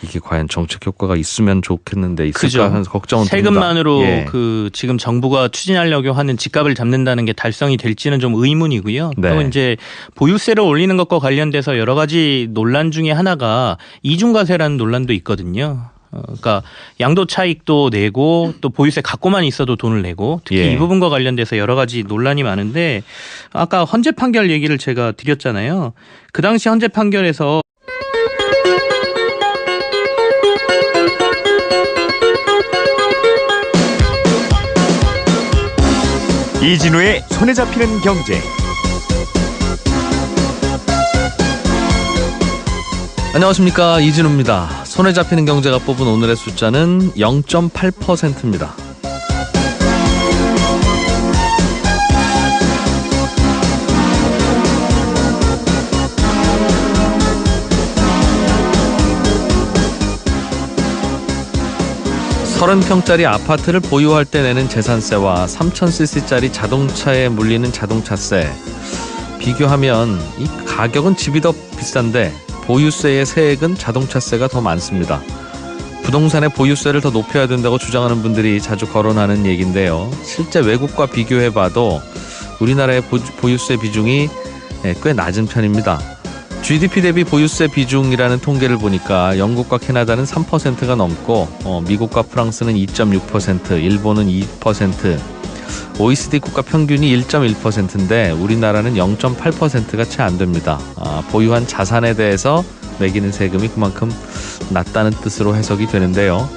이게 과연 정책 효과가 있으면 좋겠는데 있을까 하는 걱정은 듭니다.
세금만으로 그 지금 정부가 추진하려고 하는 집값을 잡는다는 게 달성이 될지는 좀 의문이고요.
네.
또 이제 보유세를 올리는 것과 관련돼서 여러 가지 논란 중에 하나가 이중과세라는 논란도 있거든요. 그러니까 양도 차익도 내고 또 보유세 갖고만 있어도 돈을 내고 특히 이 부분과 관련돼서 여러 가지 논란이 많은데 아까 헌재 판결 얘기를 제가 드렸잖아요. 그 당시 헌재 판결에서
이진우의 손에 잡히는 경제.
안녕하십니까, 이진우입니다. 손에 잡히는 경제가 뽑은 오늘의 숫자는 0.8%입니다. (30평짜리) 아파트를 보유할 때 내는 재산세와 3000cc짜리 자동차에 물리는 자동차세 비교하면 이 가격은 집이 더 비싼데 보유세의 세액은 자동차세가 더 많습니다. 부동산의 보유세를 더 높여야 된다고 주장하는 분들이 자주 거론하는 얘기인데요. 실제 외국과 비교해봐도 우리나라의 보유세 비중이 꽤 낮은 편입니다. GDP 대비 보유세 비중이라는 통계를 보니까 영국과 캐나다는 3%가 넘고 미국과 프랑스는 2.6%, 일본은 2%, OECD 국가 평균이 1.1%인데 우리나라는 0.8%가 채 안 됩니다. 보유한 자산에 대해서 매기는 세금이 그만큼 낮다는 뜻으로 해석이 되는데요.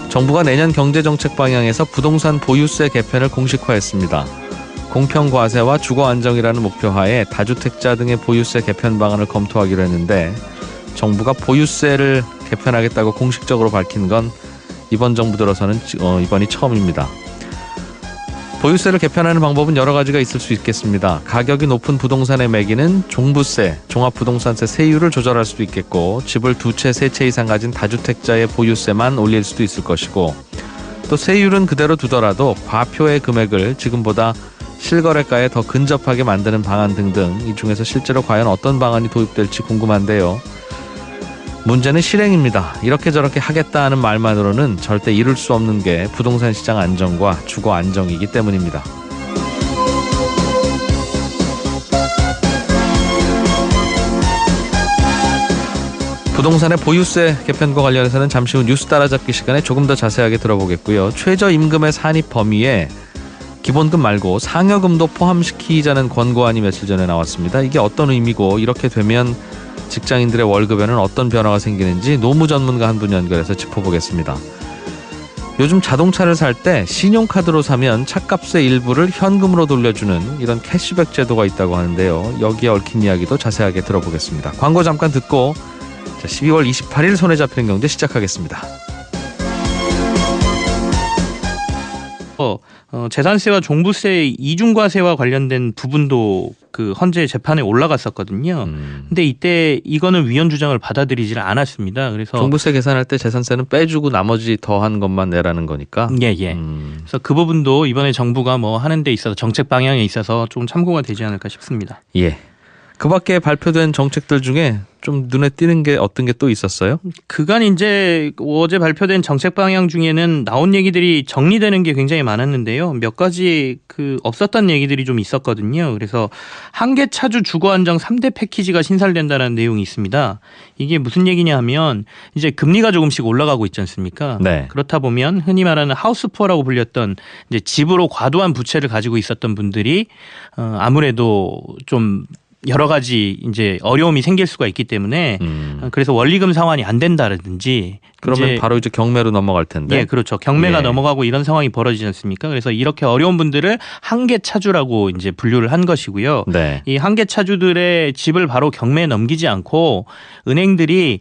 정부가 내년 경제정책 방향에서 부동산 보유세 개편을 공식화했습니다. 공평과세와 주거안정이라는 목표하에 다주택자 등의 보유세 개편 방안을 검토하기로 했는데 정부가 보유세를 개편하겠다고 공식적으로 밝힌 건 이번 정부 들어서는 이번이 처음입니다. 보유세를 개편하는 방법은 여러 가지가 있을 수 있겠습니다. 가격이 높은 부동산에 매기는 종부세, 종합부동산세 세율을 조절할 수도 있겠고 집을 2채, 3채 이상 가진 다주택자의 보유세만 올릴 수도 있을 것이고 또 세율은 그대로 두더라도 과표의 금액을 지금보다 실거래가에 더 근접하게 만드는 방안 등등 이 중에서 실제로 과연 어떤 방안이 도입될지 궁금한데요. 문제는 실행입니다. 이렇게 저렇게 하겠다 하는 말만으로는 절대 이룰 수 없는 게 부동산 시장 안정과 주거 안정이기 때문입니다. 부동산의 보유세 개편과 관련해서는 잠시 후 뉴스 따라잡기 시간에 조금 더 자세하게 들어보겠고요. 최저임금의 산입 범위에 기본금 말고 상여금도 포함시키자는 권고안이 며칠 전에 나왔습니다. 이게 어떤 의미고 이렇게 되면 직장인들의 월급에는 어떤 변화가 생기는지 노무 전문가 한 분 연결해서 짚어보겠습니다. 요즘 자동차를 살 때 신용카드로 사면 차값의 일부를 현금으로 돌려주는 이런 캐시백 제도가 있다고 하는데요. 여기에 얽힌 이야기도 자세하게 들어보겠습니다. 광고 잠깐 듣고 12월 28일 손에 잡히는 경제 시작하겠습니다.
재산세와 종부세 이중과세와 관련된 부분도 그 헌재 재판에 올라갔었거든요. 근데 이때 이거는 위헌 주장을 받아들이질 않았습니다. 그래서
종부세 계산할 때 재산세는 빼주고 나머지 더한 것만 내라는 거니까.
예. 그래서 그 부분도 이번에 정부가 뭐 하는 데 있어서 정책 방향에 있어서 좀 참고가 되지 않을까 싶습니다.
예. 그 밖에 발표된 정책들 중에 좀 눈에 띄는 게 어떤 게 또 있었어요?
그간 이제 어제 발표된 정책 방향 중에는 나온 얘기들이 정리되는 게 굉장히 많았는데요. 몇 가지 없었던 얘기들이 좀 있었거든요. 그래서 한계 차주 주거 안정 3대 패키지가 신설된다는 내용이 있습니다. 이게 무슨 얘기냐 하면 이제 금리가 조금씩 올라가고 있지 않습니까?
네.
그렇다 보면 흔히 말하는 하우스푸어라고 불렸던 이제 집으로 과도한 부채를 가지고 있었던 분들이 아무래도 좀 여러 가지 이제 어려움이 생길 수가 있기 때문에 그래서 원리금 상환이 안 된다든지
그러면 바로 이제 경매로 넘어갈 텐데.
예, 그렇죠. 경매가 넘어가고 이런 상황이 벌어지지 않습니까? 그래서 이렇게 어려운 분들을 한계 차주라고 이제 분류를 한 것이고요.
네.
이 한계 차주들의 집을 바로 경매에 넘기지 않고 은행들이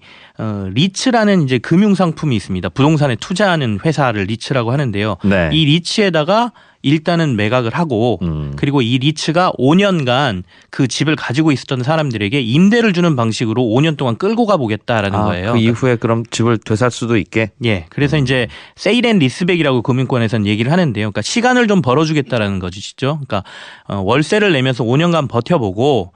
리츠라는 이제 금융 상품이 있습니다. 부동산에 투자하는 회사를 리츠라고 하는데요.
네.
이 리츠에다가 일단은 매각을 하고 그리고 이 리츠가 5년간 그 집을 가지고 있었던 사람들에게 임대를 주는 방식으로 5년 동안 끌고 가보겠다라는 거예요.
그 이후에 그럼 집을 되살 수도 있게?
예. 그래서 이제 세일 앤 리스백이라고 금융권에서는 얘기를 하는데요. 그러니까 시간을 좀 벌어주겠다라는 거죠. 그러니까 월세를 내면서 5년간 버텨보고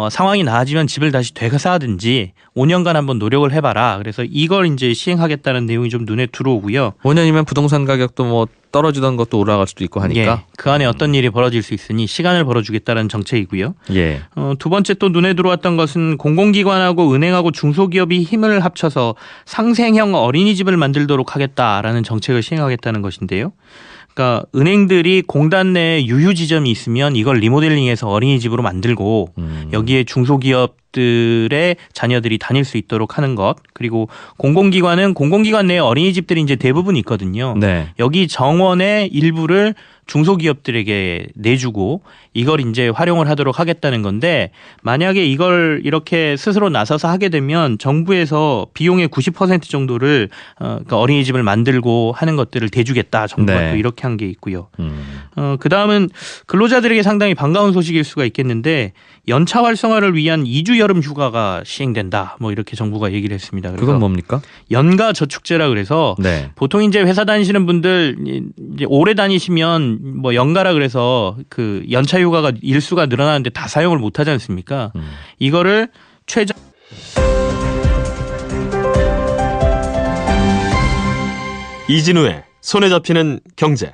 상황이 나아지면 집을 다시 되사든지 5년간 한번 노력을 해봐라. 그래서 이걸 이제 시행하겠다는 내용이 좀 눈에 들어오고요.
5년이면 부동산 가격도 뭐 떨어지던 것도 올라갈 수도 있고 하니까.
예, 그 안에 어떤 일이 벌어질 수 있으니 시간을 벌어주겠다는 정책이고요.
예.
두 번째 또 눈에 들어왔던 것은 공공기관하고 은행하고 중소기업이 힘을 합쳐서 상생형 어린이집을 만들도록 하겠다라는 정책을 시행하겠다는 것인데요. 그러니까 은행들이 공단 내에 유휴 지점이 있으면 이걸 리모델링해서 어린이집으로 만들고 여기에 중소기업들의 자녀들이 다닐 수 있도록 하는 것, 그리고 공공기관은 공공기관 내에 어린이집들이 이제 대부분 있거든요.
네.
여기 정원의 일부를 중소기업들에게 내주고 이걸 이제 활용을 하도록 하겠다는 건데, 만약에 이걸 이렇게 스스로 나서서 하게 되면 정부에서 비용의 90% 정도를 그러니까 어린이집을 만들고 하는 것들을 대주겠다. 정부가
네.
또 이렇게 한 게 있고요. 그 다음은 근로자들에게 상당히 반가운 소식일 수가 있겠는데, 연차 활성화를 위한 2주 여름 휴가가 시행된다. 뭐 이렇게 정부가 얘기를 했습니다. 그래서
그건 뭡니까?
연가 저축제라 그래서
네.
보통 이제 회사 다니시는 분들 이제 오래 다니시면 뭐 연가라 그래서 그 연차 휴가가 일수가 늘어나는데 다 사용을 못 하지 않습니까? 이거를 최저
이진우의 손에 잡히는 경제.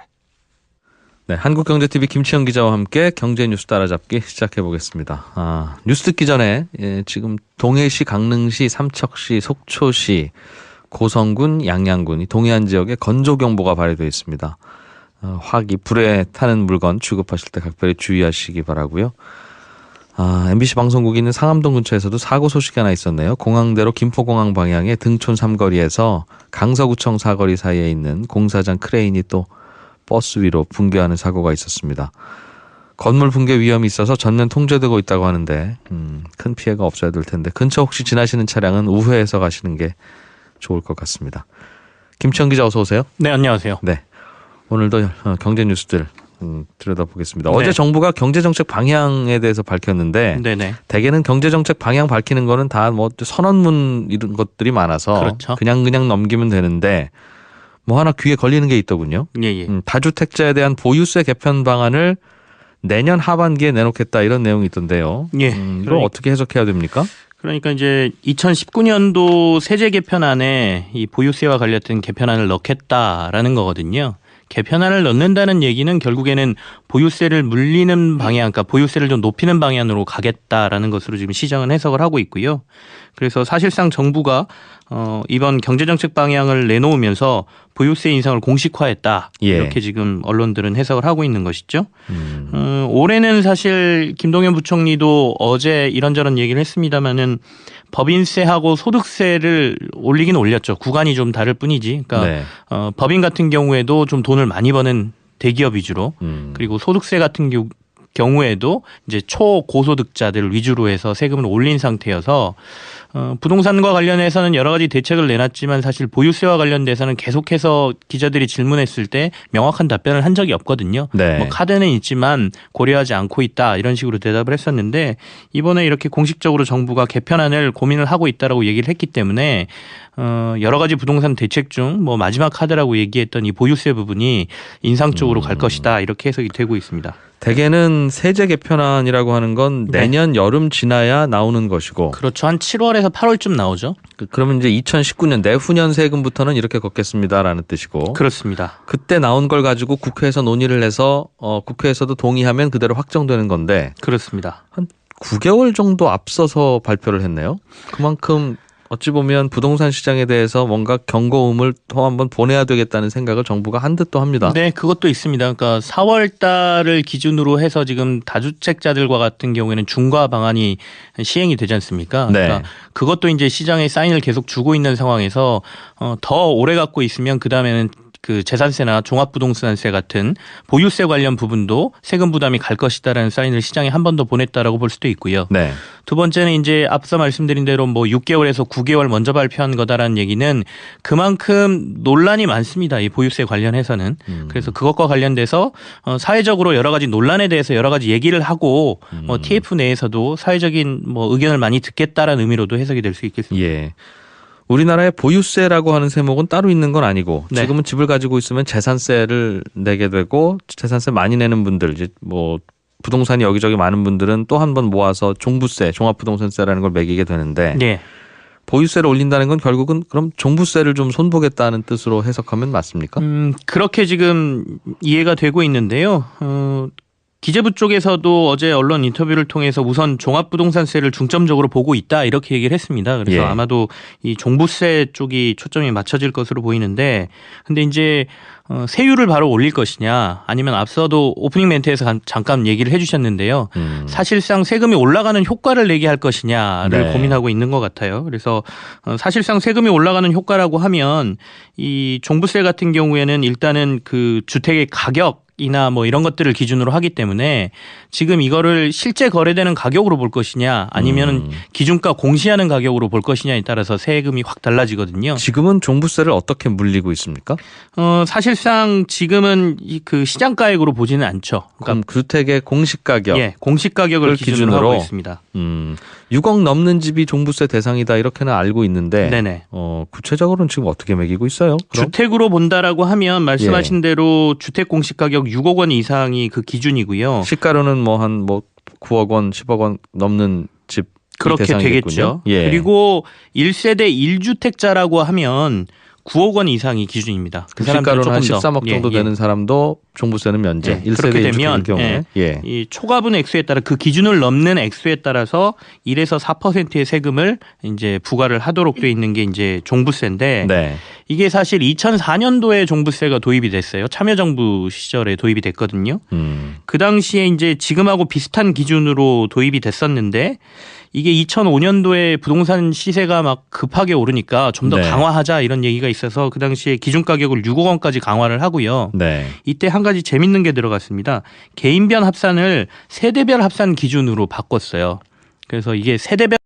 네, 한국경제TV 김치영 기자와 함께 경제 뉴스 따라잡기 시작해 보겠습니다. 뉴스 듣기 전에 지금 동해시, 강릉시, 삼척시, 속초시, 고성군, 양양군 이 동해안 지역에 건조경보가 발효되어 있습니다. 화기, 불에 타는 물건 취급하실 때 각별히 주의하시기 바라고요. MBC 방송국이 있는 상암동 근처에서도 사고 소식이 하나 있었네요. 공항대로 김포공항 방향의 등촌 삼거리에서 강서구청 사거리 사이에 있는 공사장 크레인이 또 버스 위로 붕괴하는 사고가 있었습니다. 건물 붕괴 위험이 있어서 전면 통제되고 있다고 하는데 큰 피해가 없어야 될 텐데 근처 혹시 지나시는 차량은 우회해서 가시는 게 좋을 것 같습니다. 김치영 기자 어서 오세요.
네, 안녕하세요.
네, 오늘도 경제 뉴스들 들여다보겠습니다.
네.
어제 정부가 경제정책 방향에 대해서 밝혔는데
네네.
대개는 경제정책 방향 밝히는 거는 다 뭐 선언문 이런 것들이 많아서
그렇죠.
그냥 넘기면 되는데 뭐 하나 귀에 걸리는 게 있더군요.
예.
다주택자에 대한 보유세 개편 방안을 내년 하반기에 내놓겠다 이런 내용이 있던데요.
예.
이걸 어떻게 해석해야 됩니까?
그러니까 이제 2019년도 세제 개편안에 이 보유세와 관련된 개편안을 넣겠다라는 거거든요. 개편안을 넣는다는 얘기는 결국에는 보유세를 물리는 방향, 그러니까 보유세를 좀 높이는 방향으로 가겠다라는 것으로 지금 시장은 해석을 하고 있고요. 그래서 사실상 정부가 이번 경제정책 방향을 내놓으면서 보유세 인상을 공식화했다.
예.
이렇게 지금 언론들은 해석을 하고 있는 것이죠. 올해는 사실 김동연 부총리도 어제 이런저런 얘기를 했습니다마는 법인세하고 소득세를 올리긴 올렸죠. 구간이 좀 다를 뿐이지. 그러니까
네.
법인 같은 경우에도 좀 돈을 많이 버는 대기업 위주로, 그리고 소득세 같은 경우에도 이제 초고소득자들 위주로 해서 세금을 올린 상태여서 부동산과 관련해서는 여러 가지 대책을 내놨지만 사실 보유세와 관련돼서는 계속해서 기자들이 질문했을 때 명확한 답변을 한 적이 없거든요.
네.
뭐 카드는 있지만 고려하지 않고 있다 이런 식으로 대답을 했었는데, 이번에 이렇게 공식적으로 정부가 개편안을 고민을 하고 있다라고 얘기를 했기 때문에 여러 가지 부동산 대책 중 뭐 마지막 카드라고 얘기했던 이 보유세 부분이 인상 쪽으로 갈 것이다 이렇게 해석이 되고 있습니다.
대개는 세제 개편안이라고 하는 건 내년 여름 지나야 나오는 것이고,
그렇죠. 한 7월에서 8월쯤 나오죠.
그러면 이제 2019년 내후년 세금부터는 이렇게 걷겠습니다라는 뜻이고,
그렇습니다.
그때 나온 걸 가지고 국회에서 논의를 해서 국회에서도 동의하면 그대로 확정되는 건데
그렇습니다.
한 9개월 정도 앞서서 발표를 했네요. 그만큼 어찌 보면 부동산 시장에 대해서 뭔가 경고음을 더 한번 보내야 되겠다는 생각을 정부가 한 듯도 합니다.
네, 그것도 있습니다. 그러니까 4월 달을 기준으로 해서 지금 다주택자들과 같은 경우에는 중과 방안이 시행이 되지 않습니까?
네.
그러니까 그것도 이제 시장에 사인을 계속 주고 있는 상황에서 더 오래 갖고 있으면 그다음에는 그 재산세나 종합부동산세 같은 보유세 관련 부분도 세금 부담이 갈 것이다라는 사인을 시장에 한 번 더 보냈다라고 볼 수도 있고요.
네.
두 번째는 이제 앞서 말씀드린 대로 뭐 6개월에서 9개월 먼저 발표한 거다라는 얘기는 그만큼 논란이 많습니다. 이 보유세 관련해서는. 그래서 그것과 관련돼서 사회적으로 여러 가지 논란에 대해서 여러 가지 얘기를 하고 TF 내에서도 사회적인 뭐 의견을 많이 듣겠다라는 의미로도 해석이 될 수 있겠습니다.
예. 우리나라에 보유세라고 하는 세목은 따로 있는 건 아니고,
네.
지금은 집을 가지고 있으면 재산세를 내게 되고, 재산세 많이 내는 분들 이제 뭐 부동산이 여기저기 많은 분들은 또 한 번 모아서 종부세, 종합부동산세라는 걸 매기게 되는데
네.
보유세를 올린다는 건 결국은 그럼 종부세를 좀 손보겠다는 뜻으로 해석하면 맞습니까?
그렇게 지금 이해가 되고 있는데요. 기재부 쪽에서도 어제 언론 인터뷰를 통해서 우선 종합부동산세를 중점적으로 보고 있다 이렇게 얘기를 했습니다. 그래서
예.
아마도 이 종부세 쪽이 초점이 맞춰질 것으로 보이는데, 근데 이제 세율을 바로 올릴 것이냐, 아니면 앞서도 오프닝 멘트에서 잠깐 얘기를 해주셨는데요. 사실상 세금이 올라가는 효과를 내게 할 것이냐를
네.
고민하고 있는 것 같아요. 그래서 사실상 세금이 올라가는 효과라고 하면 이 종부세 같은 경우에는 일단은 그 주택의 가격 이나 뭐 이런 것들을 기준으로 하기 때문에 지금 이거를 실제 거래되는 가격으로 볼 것이냐 아니면 기준가 공시하는 가격으로 볼 것이냐에 따라서 세금이 확 달라지거든요.
지금은 종부세를 어떻게 물리고 있습니까?
사실상 지금은 그 시장가액으로 보지는 않죠.
그럼 주택의 공시가격,
예, 공시가격을 기준으로 하고 있습니다.
6억 넘는 집이 종부세 대상이다 이렇게는 알고 있는데
네네.
구체적으로는 지금 어떻게 매기고 있어요? 그럼?
주택으로 본다라고 하면 말씀하신 대로 주택 공시가격 6억 원 이상이 그 기준이고요.
시가로는 뭐 한 9억 원, 10억 원 넘는 집
그렇게 되겠죠.
예.
그리고 1세대 1주택자라고 하면 9억 원 이상이 기준입니다. 그
시가로는 한 13억 정도 되는 사람도 종부세는 면제. 1세대
그렇게 되면
1주택일 경우에.
이 초과분 액수에 따라 그 기준을 넘는 액수에 따라서 1에서 4%의 세금을 이제 부과를 하도록 돼 있는 게 이제 종부세인데
네.
이게 사실 2004년도에 종부세가 도입이 됐어요. 참여정부 시절에 도입이 됐거든요. 그 당시에 이제 지금하고 비슷한 기준으로 도입이 됐었는데 이게 2005년도에 부동산 시세가 막 급하게 오르니까 좀 더
네.
강화하자 이런 얘기가 있어서 그 당시에 기준 가격을 6억 원까지 강화를 하고요.
네.
이때 한 가지 재밌는 게 들어갔습니다. 개인별 합산을 세대별 합산 기준으로 바꿨어요. 그래서 이게 세대별